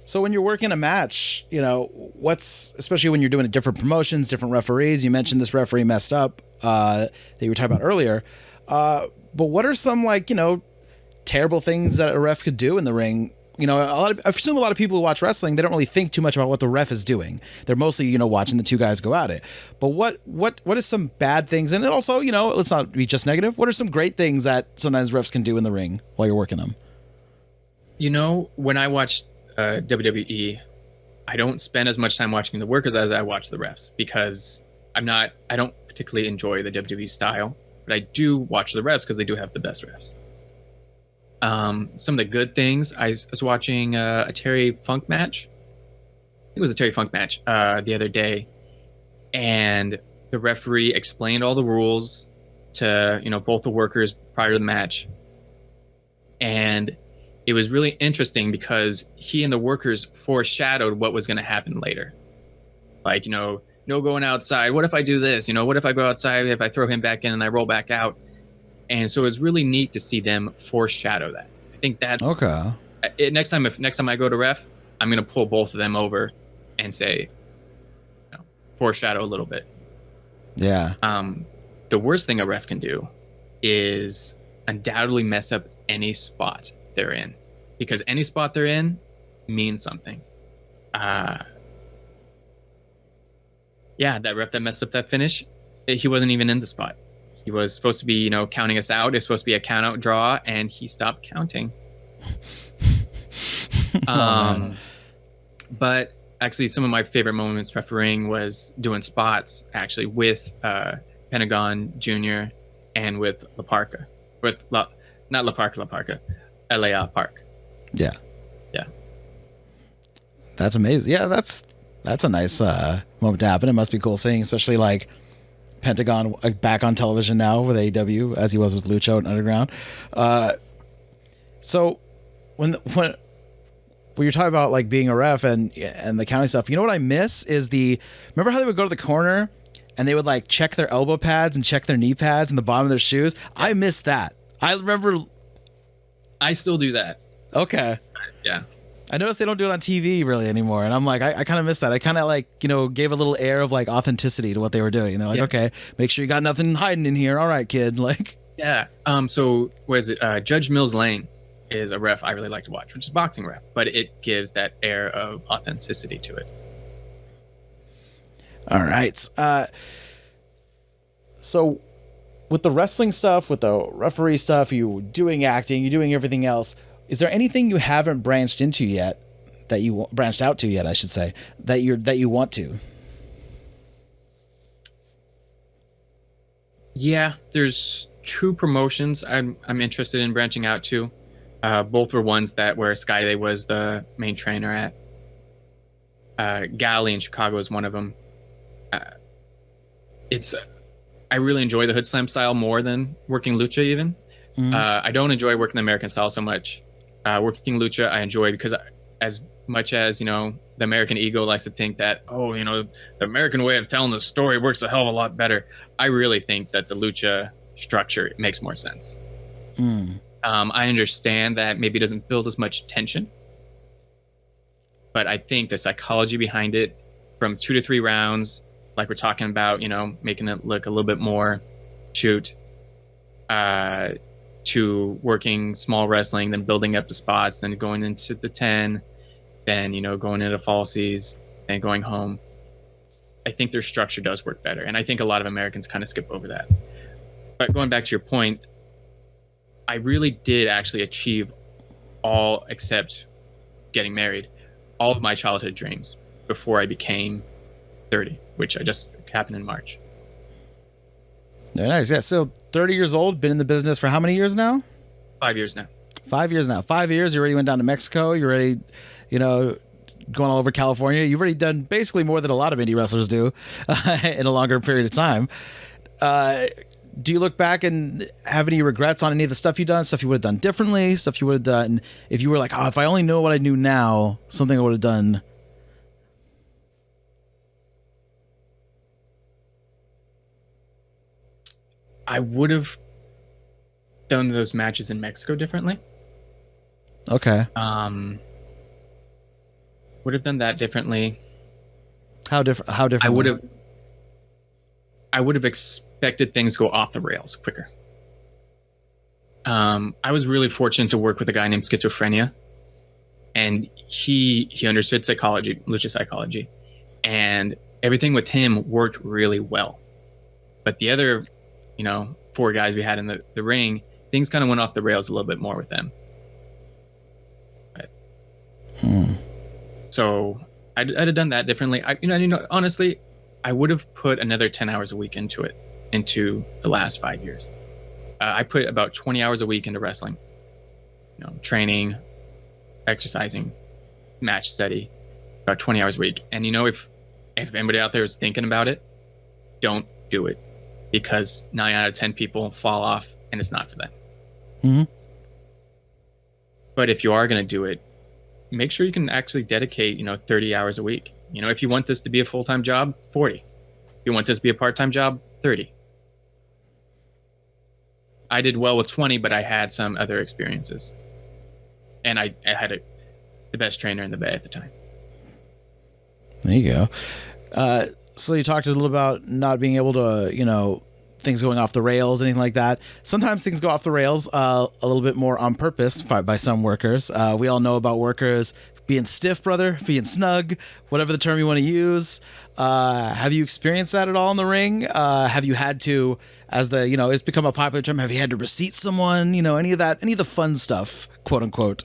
So when you're working a match, you know, especially when you're doing different promotions, different referees, you mentioned this referee messed up that you were talking about earlier. But what are some, like, you know, terrible things that a ref could do in the ring? You know, I assume a lot of people who watch wrestling, they don't really think too much about what the ref is doing. They're mostly, you know, watching the two guys go at it. But what is some bad things? And also, you know, let's not be just negative. What are some great things that sometimes refs can do in the ring while you're working them? You know, when I watch WWE, I don't spend as much time watching the workers as I watch the refs, because I don't particularly enjoy the WWE style, but I do watch the refs because they do have the best refs. Some of the good things, I was watching a Terry Funk match. It was a Terry Funk match the other day, and the referee explained all the rules to, you know, both the workers prior to the match, and it was really interesting because he and the workers foreshadowed what was going to happen later. Like, you know, no going outside. What if I do this? You know, what if I go outside, if I throw him back in and I roll back out? And so it's really neat to see them foreshadow that. I think that's okay. Next time I go to ref, I'm going to pull both of them over and say, you know, foreshadow a little bit. Yeah. The worst thing a ref can do is undoubtedly mess up any spot they're in, because any spot they're in means something. That ref that messed up that finish, he wasn't even in the spot. He was supposed to be, you know, counting us out. It's supposed to be a count out draw, and he stopped counting. But actually, some of my favorite moments refereeing was doing spots actually with Pentagon Jr. and with La Parka. Not La Parka. L.A. Park. Yeah. Yeah. That's amazing. Yeah, that's a nice moment to happen. It must be cool seeing, especially like Pentagon back on television now with AEW, as he was with Lucha and Underground. So when you're talking about like being a ref and the counting stuff, you know what I miss is remember how they would go to the corner and they would like check their elbow pads and check their knee pads and the bottom of their shoes? Yeah. I miss that. I remember. I still do that. Okay. Yeah. I noticed they don't do it on TV really anymore, and I'm like, I kind of miss that. I kind of like, you know, gave a little air of like authenticity to what they were doing. And they're like, okay, make sure you got nothing hiding in here. All right, kid. Like, yeah. So what is it? Judge Mills Lane is a ref I really like to watch, which is a boxing ref, but it gives that air of authenticity to it. All right. So with the wrestling stuff, with the referee stuff, you doing acting, you doing everything else. Is there anything you haven't branched out to yet, I should say, that you want to? Yeah, there's two promotions I'm interested in branching out to. Both were ones where Skyday was the main trainer at. Galley in Chicago is one of them. I really enjoy the Hoodslam style more than working lucha even, I don't enjoy working the American style so much. Working lucha, I enjoy because as much as, the American ego likes to think that, the American way of telling the story works a hell of a lot better. I really think that the lucha structure makes more sense. I understand that maybe it doesn't build as much tension, but I think the psychology behind it, from 2 to 3 rounds, like we're talking about, making it look a little bit more shoot, to working small wrestling, then building up the spots, then going into the 10, then, going into falsies, and going home. I think their structure does work better. And I think a lot of Americans kind of skip over that. But going back to your point, I really did actually achieve all, except getting married, all of my childhood dreams before I became 30, which I just happened in March. Very nice. Yeah. So 30 years old, been in the business for how many years now? 5 years now. 5 years now. 5 years. You already went down to Mexico. You're already, going all over California. You've already done basically more than a lot of indie wrestlers do in a longer period of time. Do you look back and have any regrets on any of the stuff you've done, stuff you would have done differently, stuff you would have done if you were like, if I only know what I knew now, something I would have done? I would have done those matches in Mexico differently. Okay. Would have done that differently. How different? I would have expected things to go off the rails quicker. I was really fortunate to work with a guy named Schizophrenia, and he understood psychology, lucha psychology, and everything with him worked really well. But the other, 4 guys we had in the ring, things kind of went off the rails a little bit more with them. But, so I'd have done that differently. Honestly, I would have put another 10 hours a week into the last 5 years. I put about 20 hours a week into wrestling, training, exercising, match study, about 20 hours a week. And if anybody out there is thinking about it, don't do it, because 9 out of 10 people fall off and it's not for them. Mm-hmm. But if you are going to do it, make sure you can actually dedicate, 30 hours a week. If you want this to be a full-time job, 40. If you want this to be a part-time job, 30. I did well with 20, but I had some other experiences. And I had the best trainer in the Bay at the time. There you go. So you talked a little about not being able to, things going off the rails, anything like that. Sometimes things go off the rails a little bit more on purpose by some workers. We all know about workers being stiff, brother, being snug, whatever the term you want to use. Have you experienced that at all in the ring? Have you had to, as it's become a popular term, have you had to receipt someone, any of the fun stuff, quote unquote?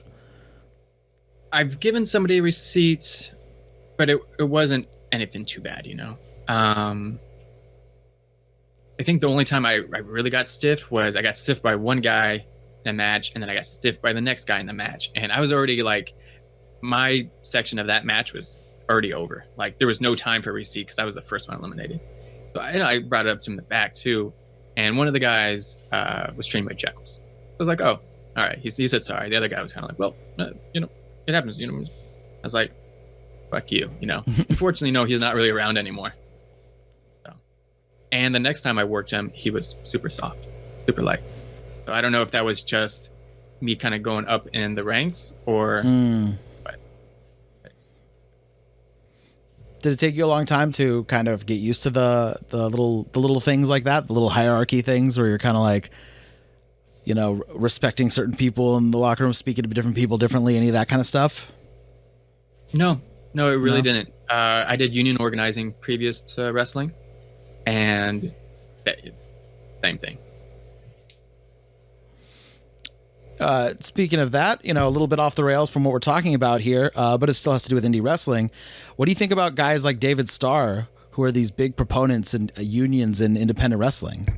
I've given somebody a receipt, but it wasn't anything too bad, I think the only time I really got stiff was I got stiffed by one guy in a match, and then I got stiffed by the next guy in the match. And I was already my section of that match was already over. There was no time for receipt because I was the first one eliminated. So I brought it up to him in the back too. And one of the guys was trained by Jekyll's. I was like, oh, all right. He said sorry. The other guy was kind of like, well, it happens. I was like, fuck you. Unfortunately, no, he's not really around anymore. And the next time I worked him, he was super soft, super light. So I don't know if that was just me kind of going up in the ranks or. But. Did it take you a long time to kind of get used to the little things like that, the little hierarchy things where you're kind of like, respecting certain people in the locker room, speaking to different people differently, any of that kind of stuff? No, it really didn't. I did union organizing previous to wrestling. And same thing. Speaking of that, a little bit off the rails from what we're talking about here, but it still has to do with indie wrestling. What do you think about guys like David Starr, who are these big proponents in unions in independent wrestling?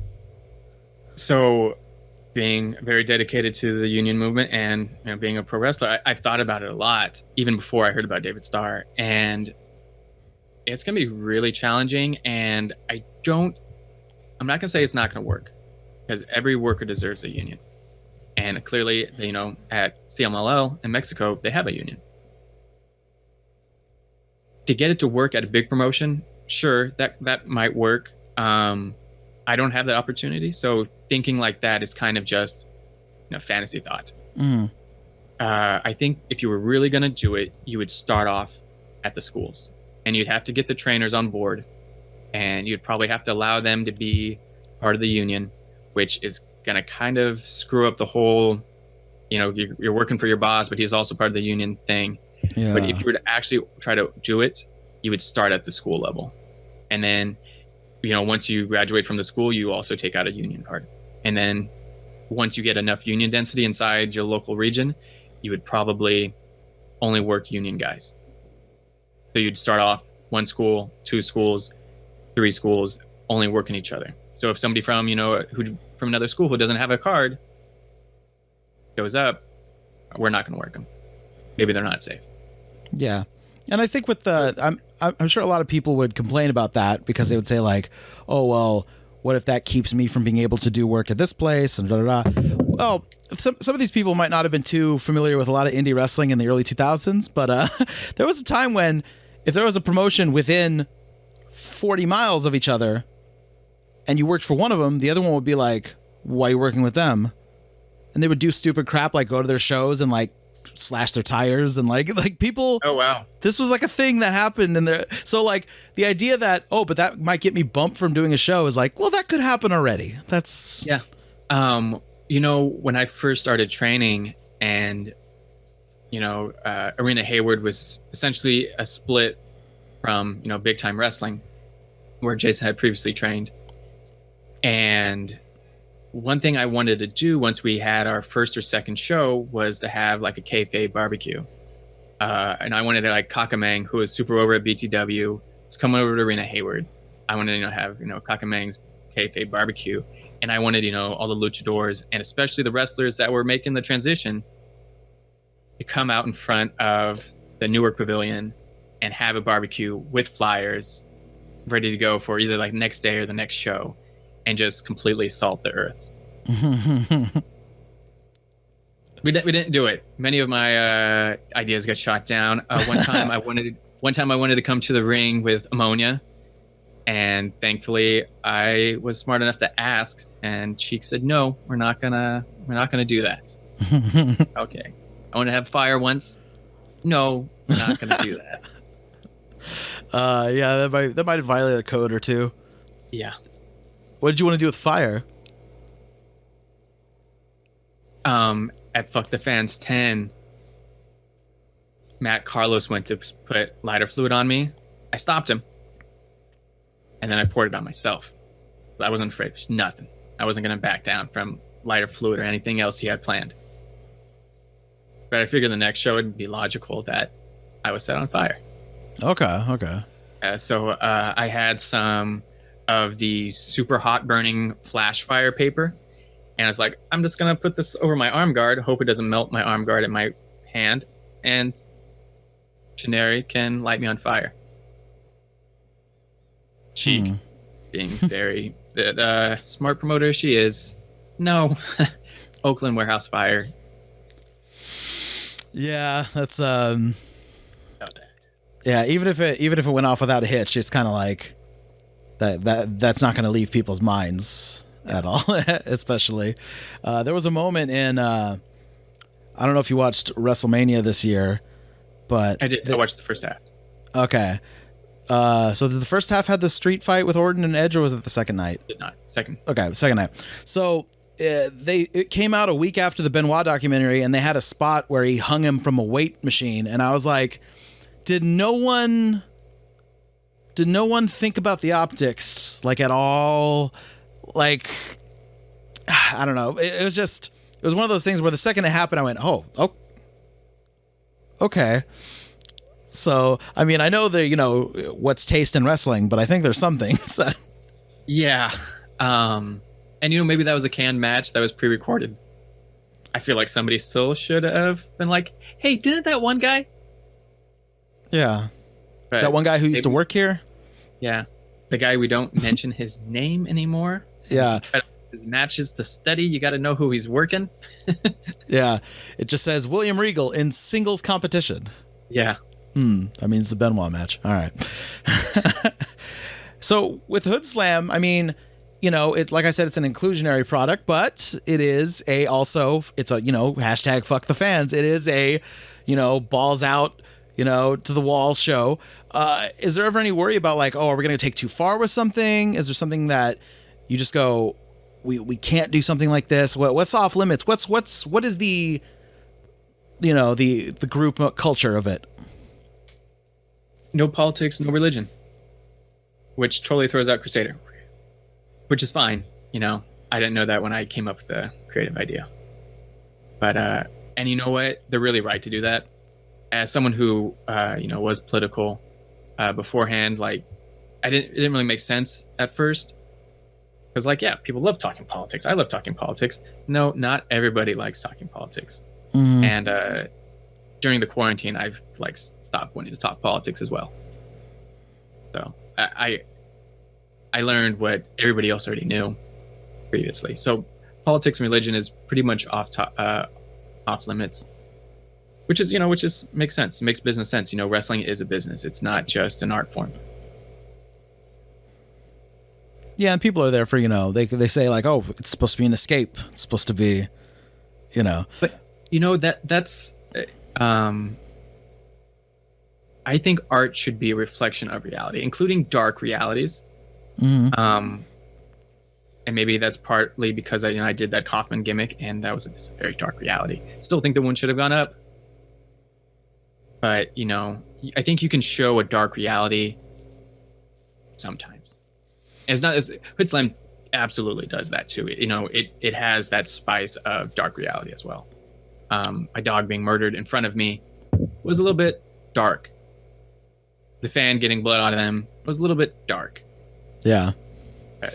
So, being very dedicated to the union movement and being a pro wrestler, I've thought about it a lot, even before I heard about David Starr. And it's going to be really challenging, and I'm not going to say it's not going to work, because every worker deserves a union. And clearly, at CMLL in Mexico, they have a union. To get it to work at a big promotion, sure, that might work. I don't have that opportunity, so thinking like that is kind of just fantasy thought. I think if you were really going to do it, you would start off at the schools, and you'd have to get the trainers on board, and you'd probably have to allow them to be part of the union, which is going to kind of screw up the whole, you're working for your boss, but he's also part of the union thing. Yeah. But if you were to actually try to do it, you would start at the school level. And then, once you graduate from the school, you also take out a union card. And then once you get enough union density inside your local region, you would probably only work union guys. So you'd start off 1 school, 2 schools, 3 schools, only working each other. So if somebody from, from another school who doesn't have a card goes up, we're not going to work them. Maybe they're not safe. Yeah. And I think with I'm sure a lot of people would complain about that because they would say like, oh, well, what if that keeps me from being able to do work at this place and Well, some of these people might not have been too familiar with a lot of indie wrestling in the early 2000s, but there was a time when if there was a promotion within 40 miles of each other and you worked for one of them, the other one would be like, why are you working with them? And they would do stupid crap like go to their shows and like slash their tires and like people. Oh, wow. This was like a thing that happened in there. So like the idea that, but that might get me bumped from doing a show is like, well, that could happen already. That's. Yeah. When I first started training and, Arena Hayward was essentially a split from, big time wrestling where Jason had previously trained. And one thing I wanted to do once we had our first or second show was to have like a kayfabe barbecue. And I wanted to like Kakamang, who was super over at BTW, was coming over to Arena Hayward. I wanted to have, Kakamang's kayfabe barbecue. And I wanted, all the luchadors and especially the wrestlers that were making the transition to come out in front of the Newark Pavilion and have a barbecue with flyers ready to go for either like next day or the next show and just completely salt the earth. We didn't do it. Many of my ideas got shot down. One time I wanted to come to the ring with ammonia. And thankfully, I was smart enough to ask, and Cheek said, "No, we're not gonna do that." Okay, I want to have fire once. No, we're not gonna do that. Yeah, that might violate a code or two. Yeah. What did you want to do with fire? At Fuck the Fans 10, Matt Carlos went to put lighter fluid on me. I stopped him. And then I poured it on myself. I wasn't afraid. There's nothing. I wasn't going to back down from lighter fluid or anything else he had planned. But I figured the next show would be logical that I was set on fire. Okay. So I had some of the super hot burning flash fire paper. And I was like, I'm just going to put this over my arm guard. Hope it doesn't melt my arm guard in my hand. And Shineri can light me on fire. Cheek, being very smart promoter she is. No, Oakland warehouse fire. Yeah, that's yeah. Even if it went off without a hitch, it's kind of like that's not going to leave people's minds at all. Especially, there was a moment in I don't know if you watched WrestleMania this year, but I did. I watched the first half. Okay. So the first half had the street fight with Orton and Edge, or was it the second night? Did not. Second. Okay, second night. So it came out a week after the Benoit documentary, and they had a spot where he hung him from a weight machine, and I was like, did no one think about the optics like at all? Like, I don't know. It was one of those things where the second it happened, I went, oh, okay. So, I mean, I know that, what's taste in wrestling, but I think there's some things that... Yeah. And, maybe that was a canned match that was pre-recorded. I feel like somebody still should have been like, hey, didn't that one guy? Yeah. But that one guy who used to work here? Yeah. The guy we don't mention his name anymore. Yeah. his matches to study. You got to know who he's working. Yeah. It just says William Regal in singles competition. Yeah. I mean, it's a Benoit match. All right. So with Hoodslam, I mean, you know, it, like I said, it's an inclusionary product, but it is it's a, you know, hashtag fuck the fans. It is a, you know, balls out, you know, to the wall show. Is there ever any worry about like, oh, are we going to take too far with something? Is there something that you just go, we can't do something like this? What's off limits? What is the, you know, the group culture of it? No politics, no religion, which totally throws out Crusader, which is fine. You know, I didn't know that when I came up with the creative idea. But, and you know what? They're really right to do that. As someone who, you know, was political beforehand, like, it didn't really make sense at first. Because, like, yeah, people love talking politics. I love talking politics. No, not everybody likes talking politics. And during the quarantine, I've, like, stopped wanting to talk politics as well. So I learned what everybody else already knew previously. So politics and religion is pretty much off limits, which makes sense. It makes business sense. You know, wrestling is a business. It's not just an art form. Yeah, and people are there for, you know, they say like, oh, it's supposed to be an escape. It's supposed to be, you know. But you know that's. I think art should be a reflection of reality, including dark realities. And maybe that's partly because I did that Kaufman gimmick, and that was a very dark reality. Still think the one should have gone up, but you know, I think you can show a dark reality sometimes. And it's not as Hoodslam absolutely does that too. You know, it has that spice of dark reality as well. My dog being murdered in front of me was a little bit dark. The fan getting blood on them was a little bit dark. Yeah. Okay.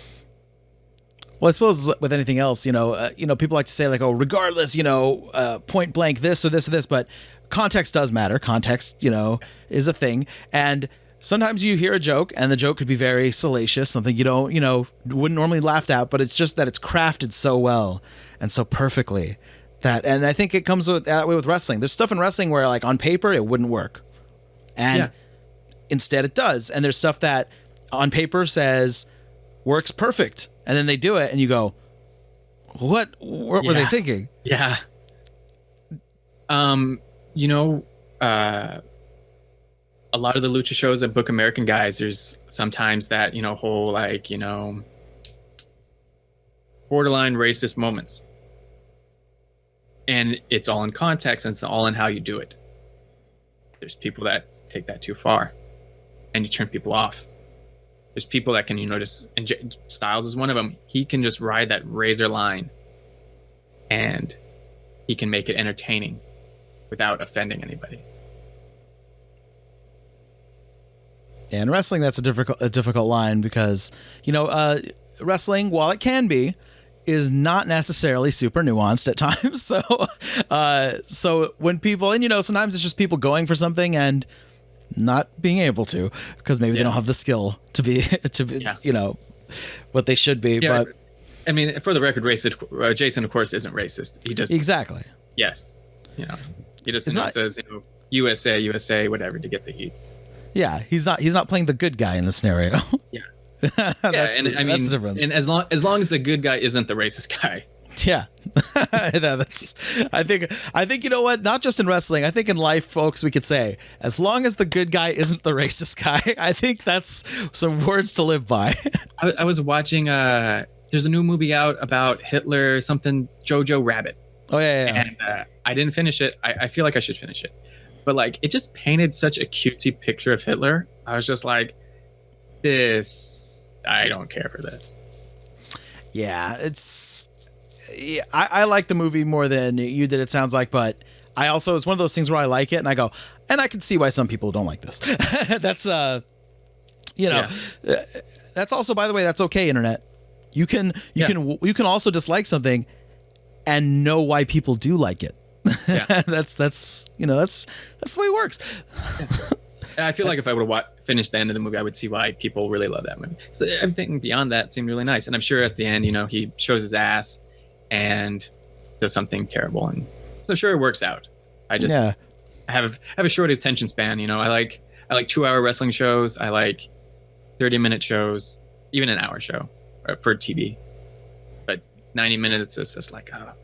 Well, I suppose with anything else, you know, people like to say like, oh, regardless, you know, point blank this or this or this, but context does matter. Context, you know, is a thing. And sometimes you hear a joke and the joke could be very salacious, something wouldn't normally laugh at, but it's just that it's crafted so well and so perfectly and I think it comes that way with wrestling. There's stuff in wrestling where like on paper, it wouldn't work. And instead it does. And there's stuff that on paper says works perfect. And then they do it and you go, what were they thinking? Yeah. You know, a lot of the lucha shows that book American guys, there's sometimes that, you know, whole like, you know, borderline racist moments. And it's all in context and it's all in how you do it. There's people that take that too far and you turn people off. There's people that can, you know, just, and Styles is one of them. He can just ride that razor line and he can make it entertaining without offending anybody. And wrestling, that's a difficult line because, you know, wrestling, while it can be, is not necessarily super nuanced at times. So when people, and you know, sometimes it's just people going for something and not being able to because maybe they don't have the skill to be you know, what they should be. But I mean, for the record, Jason, of course, isn't racist. He just exactly. Yes, you know, he just says, you know, USA, whatever to get the heats. Yeah, he's not playing the good guy in the scenario. Yeah. That's the difference. And as long as the good guy isn't the racist guy. Yeah. I think you know what, not just in wrestling, I think in life, folks, we could say as long as the good guy isn't the racist guy. I think that's some words to live by. I was watching there's a new movie out about Hitler, something Jojo Rabbit. Oh yeah. And I didn't finish it. I feel like I should finish it. But like it just painted such a cutesy picture of Hitler. I was just like, I don't care for this. Yeah, I like the movie more than you did, it sounds like, but I also, it's one of those things where I like it and I go, and I can see why some people don't like this. That's, you know, that's also, by the way, that's okay, internet. You can also dislike something and know why people do like it. Yeah. that's the way it works. I feel like if I would have finished the end of the movie, I would see why people really love that movie. So everything beyond that seemed really nice. And I'm sure at the end, he shows his ass and does something terrible. And so sure it works out. I just have a short attention span. I like 2-hour wrestling shows. I like 30-minute shows, even an hour show for TV. But 90 minutes is just like, oh, God.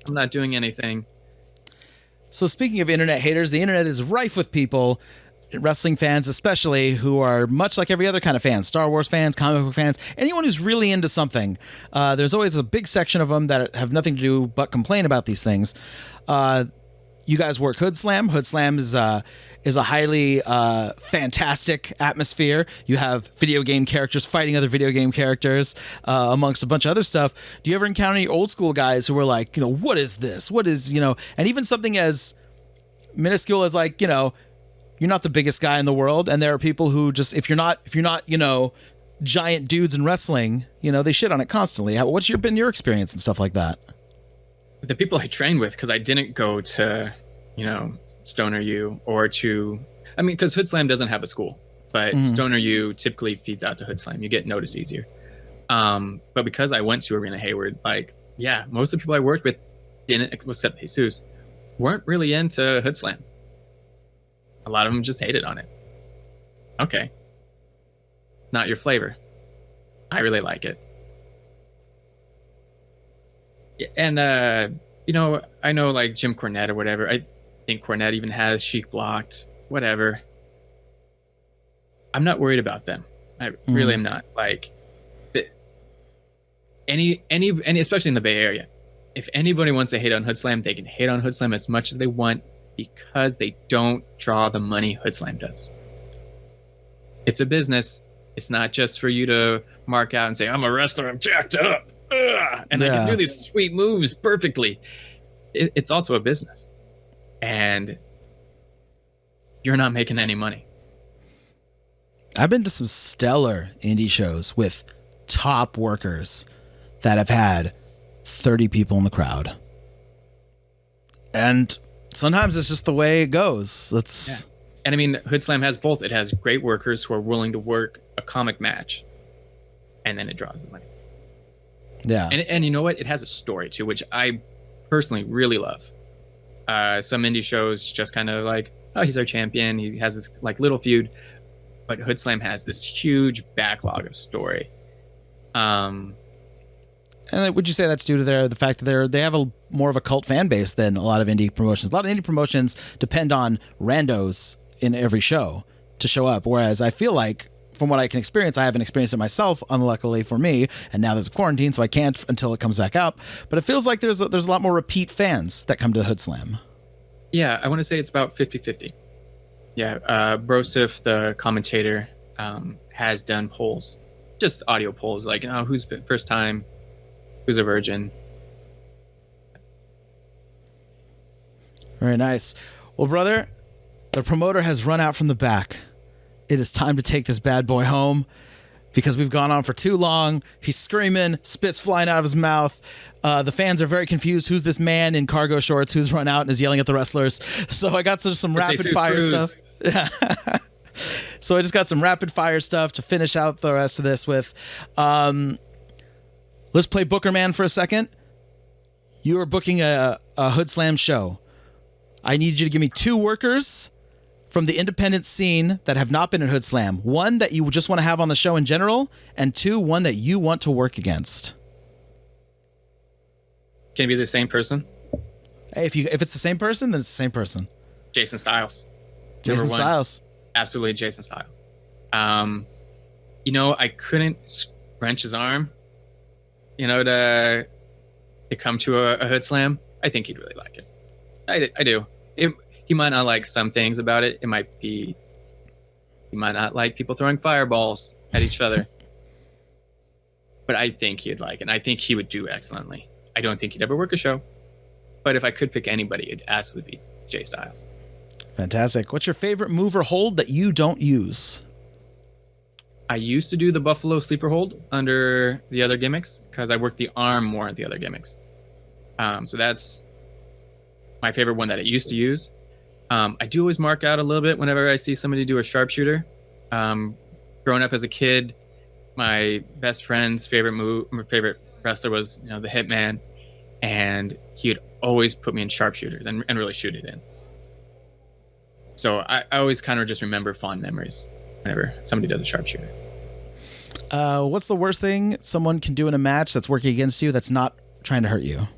I'm not doing anything. So speaking of internet haters, the internet is rife with people, wrestling fans especially, who are much like every other kind of fan, Star Wars fans, comic book fans, anyone who's really into something. There's always a big section of them that have nothing to do but complain about these things. You guys work Hoodslam. Hoodslam is a highly fantastic atmosphere. You have video game characters fighting other video game characters, amongst a bunch of other stuff. Do you ever encounter any old school guys who are like, what is this? What is, and even something as minuscule as like, you're not the biggest guy in the world, and there are people who just, if you're not, giant dudes in wrestling, they shit on it constantly. What's been your experience and stuff like that? The people I trained with, because I didn't go to, Stoner U or because Hoodslam doesn't have a school, but Stoner U typically feeds out to Hoodslam. You get noticed easier. But because I went to Arena Hayward, most of the people I worked with didn't, except Jesus, weren't really into Hoodslam. A lot of them just hated on it. Okay. Not your flavor. I really like it. And, I know like Jim Cornette or whatever. I think Cornette even has Sheik blocked, whatever. I'm not worried about them. I really am not. Like, any, especially in the Bay Area, if anybody wants to hate on Hoodslam, they can hate on Hoodslam as much as they want because they don't draw the money Hoodslam does. It's a business. It's not just for you to mark out and say, I'm a wrestler, I'm jacked up. And I can do these sweet moves perfectly. It's also a business, and you're not making any money. I've been to some stellar indie shows with top workers that have had 30 people in the crowd, and sometimes it's just the way it goes. And I mean, Hoodslam has both. It has great workers who are willing to work a comic match, and then it draws the money. Yeah. And you know what? It has a story too, which I personally really love. Some indie shows just kind of like, oh, he's our champion. He has this like little feud, but Hoodslam has this huge backlog of story. And would you say that's due to the fact that they have more of a cult fan base than a lot of indie promotions? A lot of indie promotions depend on randos in every show to show up, whereas I feel like, from what I can experience, I haven't experienced it myself, unluckily for me, and now there's a quarantine, so I can't until it comes back out. But it feels like there's a lot more repeat fans that come to Hoodslam. Yeah, I want to say it's about 50-50. Yeah, Brosif, the commentator, has done polls, just audio polls, like, who's been first time, who's a virgin. Very nice. Well, brother, the promoter has run out from the back. It is time to take this bad boy home because we've gone on for too long. He's screaming, spit's flying out of his mouth. The fans are very confused. Who's this man in cargo shorts who's run out and is yelling at the wrestlers? So I got some rapid fire stuff. So I just got some rapid fire stuff to finish out the rest of this with. Let's play Booker Man for a second. You are booking a Hoodslam show. I need you to give me 2 workers from the independent scene that have not been in Hoodslam. 1 that you just want to have on the show in general, and 2, 1 that you want to work against. Can it be the same person? Hey, if it's the same person, then it's the same person. Jason Styles. Jason Styles. Absolutely Jason Styles. I couldn't wrench his arm, to come to a Hoodslam. I think he'd really like it. I do. He might not like some things about it. He might not like people throwing fireballs at each other. But I think he'd like it. And I think he would do excellently. I don't think he'd ever work a show. But if I could pick anybody, it'd absolutely be Jay Styles. Fantastic. What's your favorite move or hold that you don't use? I used to do the Buffalo sleeper hold under the other gimmicks because I worked the arm more at the other gimmicks. So that's my favorite one that I used to use. I do always mark out a little bit whenever I see somebody do a sharpshooter. Growing up as a kid, my best friend's favorite wrestler was, the Hitman, and he would always put me in sharpshooters and really shoot it in. So I always kind of just remember fond memories whenever somebody does a sharpshooter. What's the worst thing someone can do in a match that's working against you that's not trying to hurt you?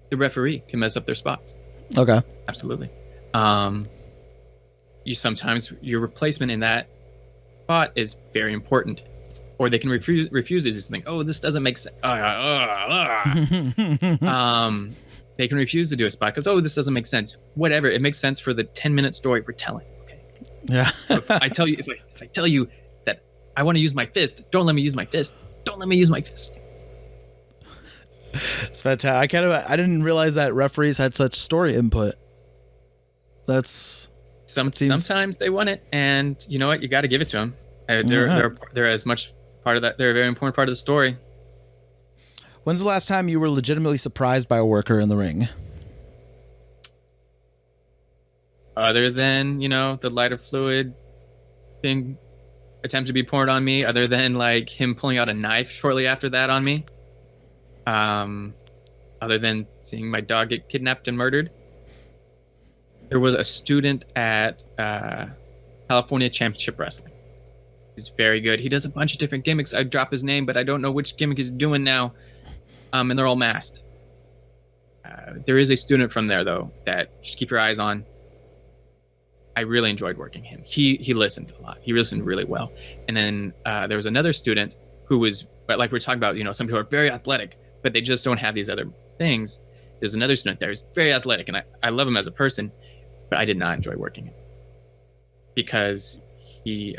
The referee can mess up their spots. Okay. Absolutely. Sometimes your replacement in that spot is very important, or they can refuse to do something. Oh, this doesn't make sense. They can refuse to do a spot because, this doesn't make sense. Whatever, it makes sense for the 10-minute story we're telling. Okay. Yeah. So if I tell you that I want to use my fist, don't let me use my fist. Don't let me use my fist. It's fantastic. I didn't realize that referees had such story input. Sometimes they want it, and you know what? You got to give it to them. They're as much part of that. They're a very important part of the story. When's the last time you were legitimately surprised by a worker in the ring? Other than, the lighter fluid thing attempt to be poured on me, other than like him pulling out a knife shortly after that on me. Other than seeing my dog get kidnapped and murdered. There was a student at California Championship Wrestling. He's very good. He does a bunch of different gimmicks. I drop his name, but I don't know which gimmick he's doing now. And they're all masked. There is a student from there, though, that just keep your eyes on. I really enjoyed working him. He listened a lot. He listened really well. And then there was another student who was, like we're talking about, some people are very athletic, but they just don't have these other things. There's another student there who's very athletic, and I love him as a person, but I did not enjoy working him. Because he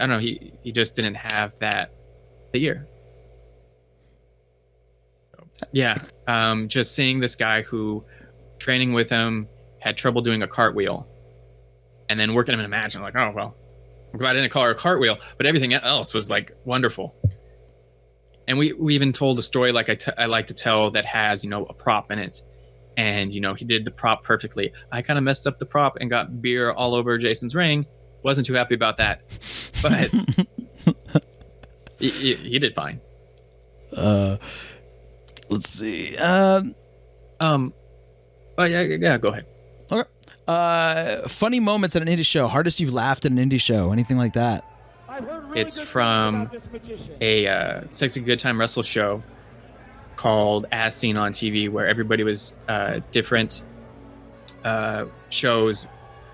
just didn't have that the year. Yeah, just seeing this guy who, training with him, had trouble doing a cartwheel, and then working him in a match, I'm like, oh, well, I'm glad I didn't call her a cartwheel, but everything else was, like, wonderful. And we even told a story like I like to tell that has, a prop in it. And, he did the prop perfectly. I kind of messed up the prop and got beer all over Jason's ring. Wasn't too happy about that. But he did fine. Let's see. Yeah, go ahead. Okay. Funny moments at an indie show. Hardest you've laughed at an indie show. Anything like that? It's from a Sexy Good Time Wrestle show called As Seen on TV, where everybody was different shows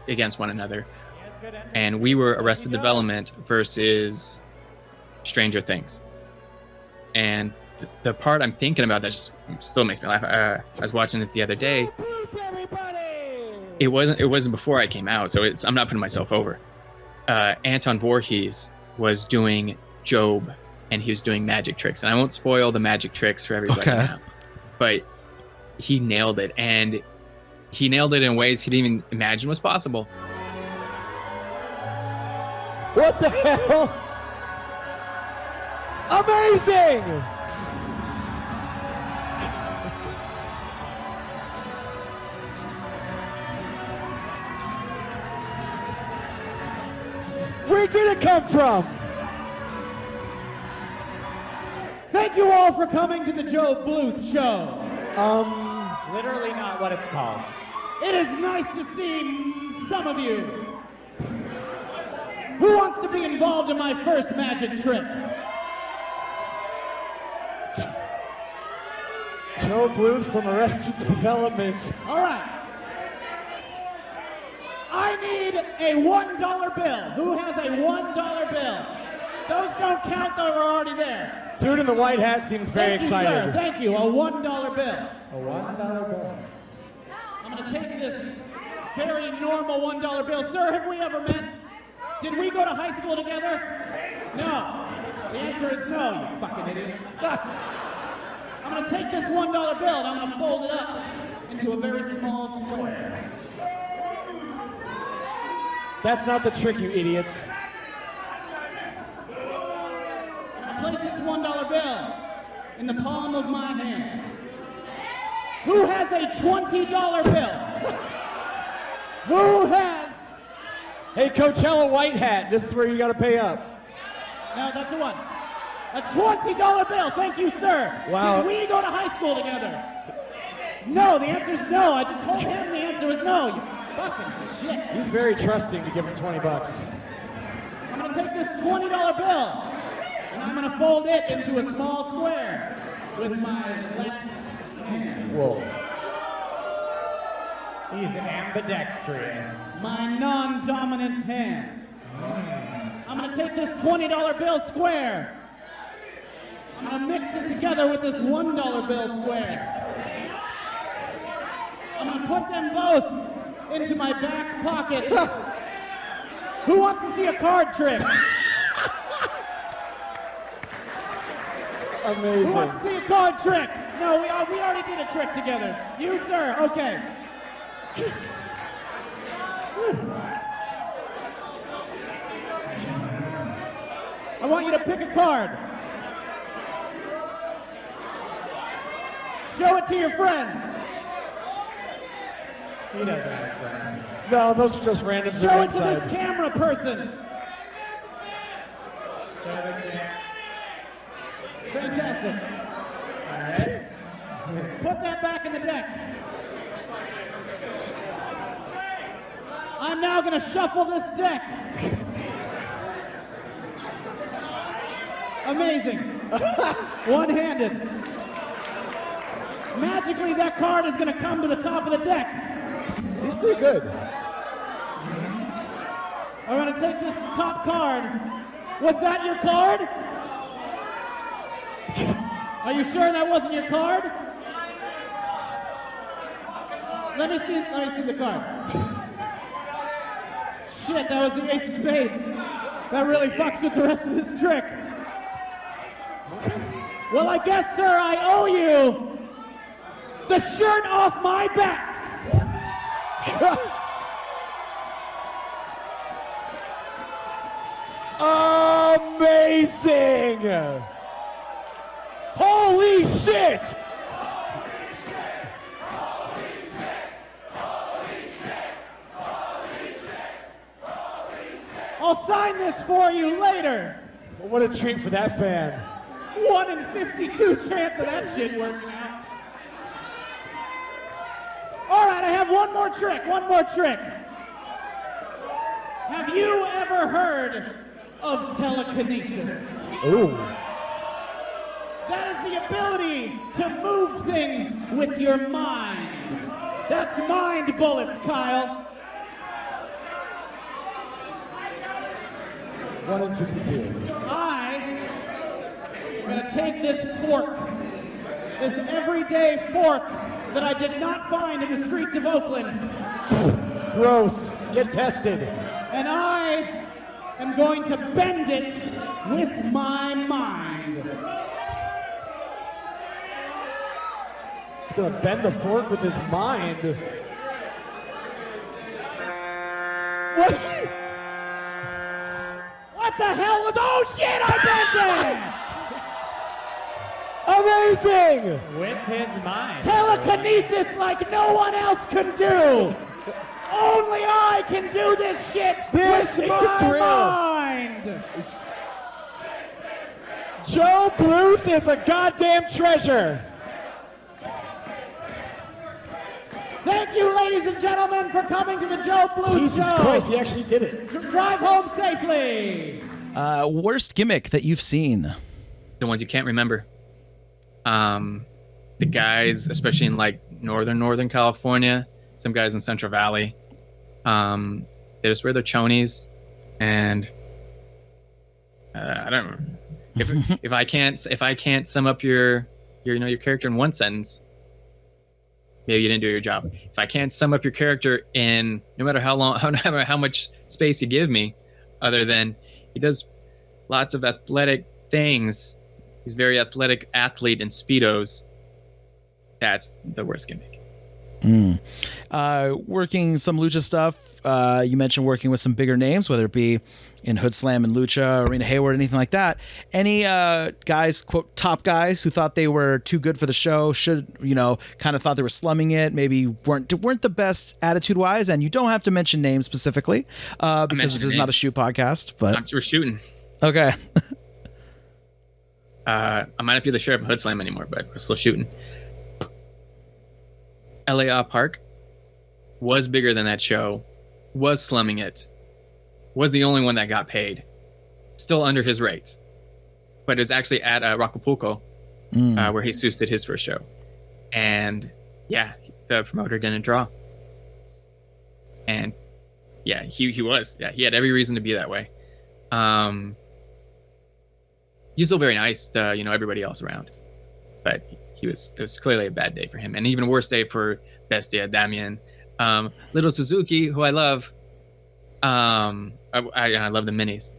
against one another. And we were Arrested Development versus Stranger Things. And the part I'm thinking about that just still makes me laugh. I was watching it the other day. It wasn't before I came out, so I'm not putting myself over. Anton Voorhees was doing Job, and he was doing magic tricks. And I won't spoil the magic tricks for everybody now, but he nailed it, and he nailed it in ways he didn't even imagine was possible. What the hell? Amazing! Where did it come from? Thank you all for coming to the Joe Bluth Show. Literally not what it's called. It is nice to see some of you. Who wants to be involved in my first magic trick? Joe Bluth from Arrested Development. All right. I need a $1 bill. Who has a $1 bill? Those don't count, though, we're already there. Dude in the white hat seems very excited. Sir. Thank you. A $1 bill. A $1 bill. I'm going to take this very normal $1 bill. Sir, have we ever met? Did we go to high school together? No. The answer is no, you fucking idiot. I'm going to take this $1 bill and I'm going to fold it up into a very small square. That's not the trick, you idiots. I'm going to place this $1 bill in the palm of my hand. Who has a $20 bill? Who has? Hey, Coachella White Hat, this is where you gotta pay up. No, that's a one. A $20 bill. Thank you, sir. Wow. Did we go to high school together? No, the answer's no. I just told him the answer was no. You fucking shit. He's very trusting to give him 20 bucks. I'm gonna take this $20 bill and I'm gonna fold it into a small square with my left hand. Whoa. He's ambidextrous. My non-dominant hand. I'm gonna take this $20 bill square. I'm gonna mix it together with this $1 bill square. I'm gonna put them both into my back pocket. Who wants to see a card trick? Who Amazing. wants to see a card trick? No, we already did a trick together. You, sir. Okay. I want you to pick a card. Show it to your friends. He doesn't have friends. No, those are just randoms Show it to inside. this camera person. Fantastic. Put that back in the deck. I'm now going to shuffle this deck. Amazing. One-handed. Magically, that card is going to come to the top of the deck. He's pretty good. I'm going to take this top card. Was that your card? Are you sure that wasn't your card? Let me see the card. Shit, that was the ace of spades. That really fucks with the rest of this trick. Well, I guess, sir, I owe you the shirt off my back. Amazing! Holy shit! I'll sign this for you later. What a treat for that fan. 1 in 52 chance of that shit working out. All right, I have one more trick. Have you ever heard of telekinesis? Ooh. That is the ability to move things with your mind. That's mind bullets, Kyle. 1 in 52. I'm gonna take this fork, this everyday fork that I did not find in the streets of Oakland, Gross. Get tested. and I am going to bend it with my mind. He's gonna bend the fork with his mind. What? What the hell was? Oh shit! I bent it. Amazing! With his mind. Telekinesis like no one else can do. Only I can do this shit This with is my real. mind. Joe Bluth is a goddamn treasure. Thank you, ladies and gentlemen, for coming to the Joe Bluth Jesus Show. Christ, he actually did it. Drive home safely. Worst gimmick that you've seen? The ones you can't remember. The guys, especially in like northern California, some guys in Central Valley, they just wear their chonies, and I don't know if I can't sum up your character in one sentence, maybe you didn't do your job. If I can't sum up your character in no matter how long, no matter how much space you give me, other than he does lots of athletic things. He's a very athletic athlete in Speedos. That's the worst gimmick. Working some lucha stuff. You mentioned working with some bigger names, whether it be in Hoodslam and Lucha, Arena Hayward, anything like that. Any guys, quote, top guys who thought they were too good for the show, kind of thought they were slumming it, maybe weren't the best attitude-wise, and you don't have to mention names specifically because this is not a shoot podcast. But we're shooting. Okay. I might not be the sheriff of Hoodslam anymore, but we're still shooting. LA Park was bigger than that show, was slumming it, was the only one that got paid, still under his rates. But it was actually at Acapulco, where Jesus did his first show. And yeah, the promoter didn't draw. And yeah, he was. Yeah, he had every reason to be that way. He's still very nice to, everybody else around. But it was clearly a bad day for him. And even worse day for Bestia, Damien, Little Suzuki, who I love. I love the minis.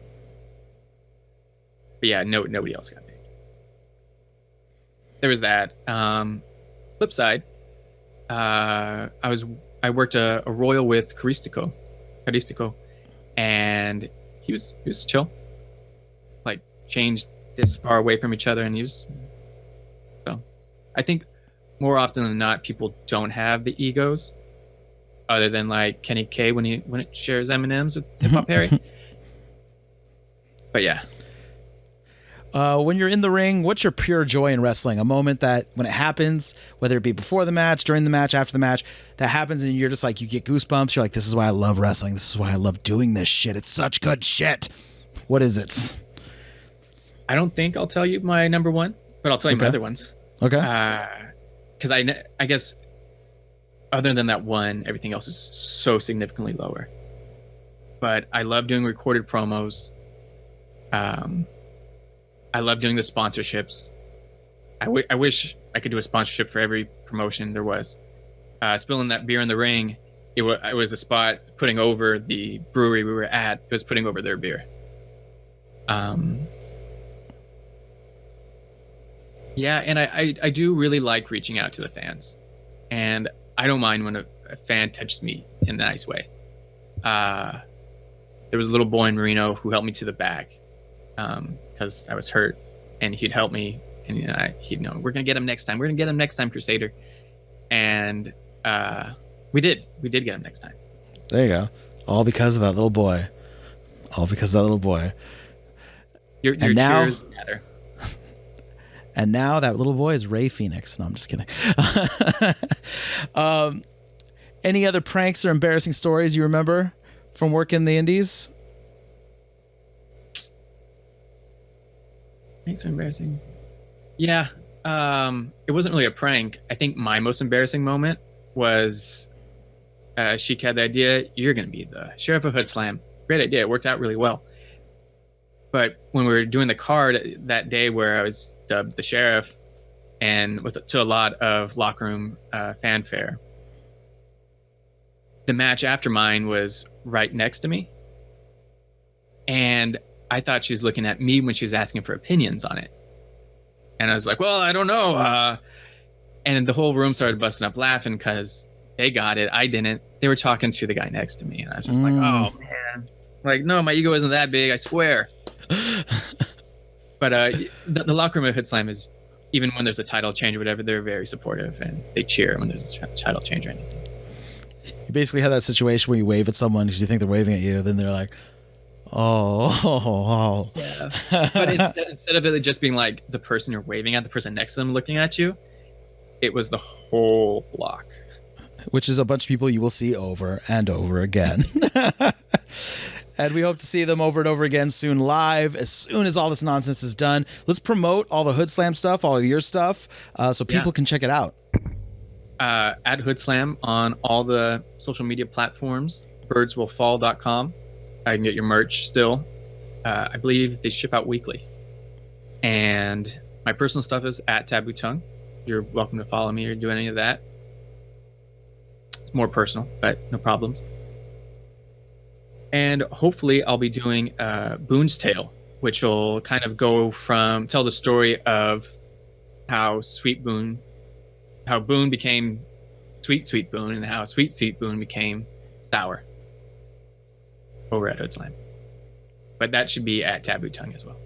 But yeah, nobody else got paid. There was that. Flip side, I worked a royal with Caristico, and he was chill. Like, changed this far away from each other, and he was. So, I think more often than not, people don't have the egos, other than like Kenny K when it shares M&Ms with Hip Hop Harry. But yeah. When you're in the ring, what's your pure joy in wrestling? A moment that when it happens, whether it be before the match, during the match, after the match, that happens and you're just like, you get goosebumps. You're like, this is why I love wrestling. This is why I love doing this shit. It's such good shit. What is it? I don't think I'll tell you my number one, but I'll tell you my other ones. Okay. Because I guess other than that one, everything else is so significantly lower. But I love doing recorded promos. I love doing the sponsorships. I wish I could do a sponsorship for every promotion there was. Spilling that beer in the ring, it was a spot putting over the brewery we were at. It was putting over their beer. Yeah, and I do really like reaching out to the fans. And I don't mind when a fan touches me in a nice way. There was a little boy in Marino who helped me to the back because I was hurt, and he'd help me, and he'd know, we're gonna get him next time. We're gonna get him next time, Crusader. And we did get him next time. There you go. All because of that little boy. Your cheers matter. And now that little boy is Ray Phoenix. No, I'm just kidding. Any other pranks or embarrassing stories you remember from working the indies? Thanks for embarrassing. Yeah. It wasn't really a prank. I think my most embarrassing moment was Sheik had the idea, you're going to be the sheriff of Hoodslam. Great idea. It worked out really well. But when we were doing the card that day where I was dubbed the sheriff, and to a lot of locker room fanfare, the match after mine was right next to me. And I thought she was looking at me when she was asking for opinions on it. And I was like, well, I don't know. And the whole room started busting up laughing because they got it. I didn't. They were talking to the guy next to me. And I was just like, oh, man. Like, no, my ego isn't that big, I swear. But the locker room at Hoodslam is, even when there's a title change or whatever, they're very supportive, and they cheer when there's a title change or anything. You basically have that situation where you wave at someone because you think they're waving at you, then they're like, oh. Yeah. But instead of it just being like the person you're waving at, the person next to them looking at you, it was the whole block. Which is a bunch of people you will see over and over again. And we hope to see them over and over again soon live, as soon as all this nonsense is done. Let's promote all the Hoodslam stuff, all of your stuff, so people can check it out. At Hoodslam on all the social media platforms, birdswillfall.com. I can get your merch still. I believe they ship out weekly. And my personal stuff is at Taboo Tongue. You're welcome to follow me or do any of that. It's more personal, but no problems. And hopefully I'll be doing Boone's Tale, which will kind of tell the story of how Boone became Sweet Boone, and how Sweet Boone became sour over at Hoodslam. But that should be at Taboo Tongue as well.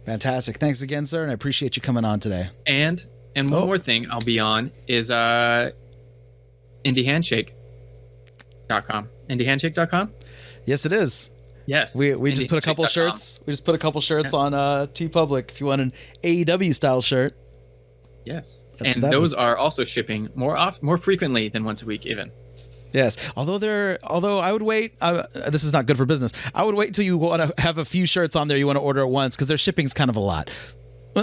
Fantastic. Thanks again, sir, and I appreciate you coming on today. And one more thing I'll be on is IndyHandshake.com. IndyHandshake.com? Yes, it is. Yes. We just put a couple shirts. We just put a couple shirts on TeePublic if you want an AEW style shirt. Yes. And those are also shipping more frequently than once a week even. Yes. Although I would wait. This is not good for business. I would wait till you want to have a few shirts on there you want to order at once because their shipping's kind of a lot.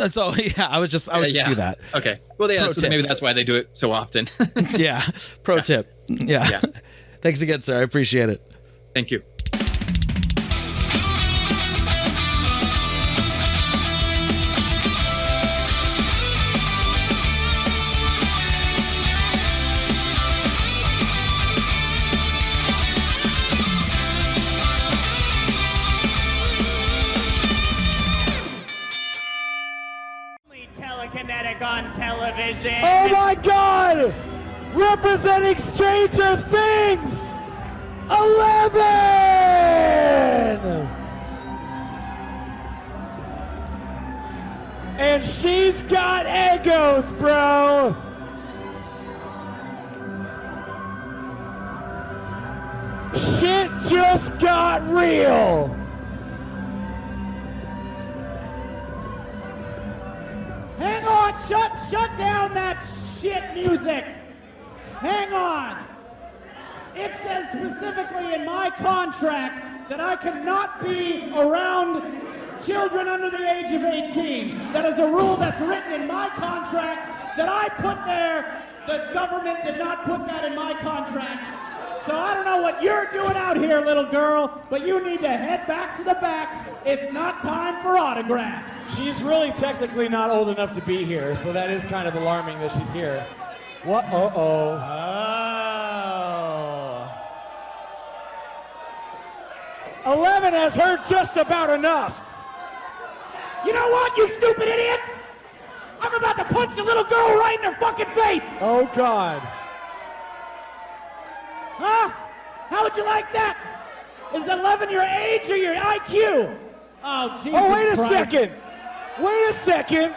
So yeah, I would just do that. Okay. Well, yeah. So maybe that's why they do it so often. Yeah. Pro tip. Yeah. Thanks again, sir. I appreciate it. Thank you. Telekinetic on television. Oh my God! Representing Stranger Things, 11! And she's got egos, bro. Shit just got real. Hang on, shut down that shit music. Hang on. It says specifically in my contract that I cannot be around children under the age of 18. That is a rule that's written in my contract that I put there. The government did not put that in my contract. So I don't know what you're doing out here, little girl, but you need to head back to the back. It's not time for autographs. She's really technically not old enough to be here, so that is kind of alarming that she's here. What? Uh-oh. Oh. 11 has heard just about enough. You know what, you stupid idiot? I'm about to punch a little girl right in her fucking face. Oh, God. Huh? How would you like that? Is 11 your age or your IQ? Oh, Jesus Oh, wait a Christ. second. Wait a second.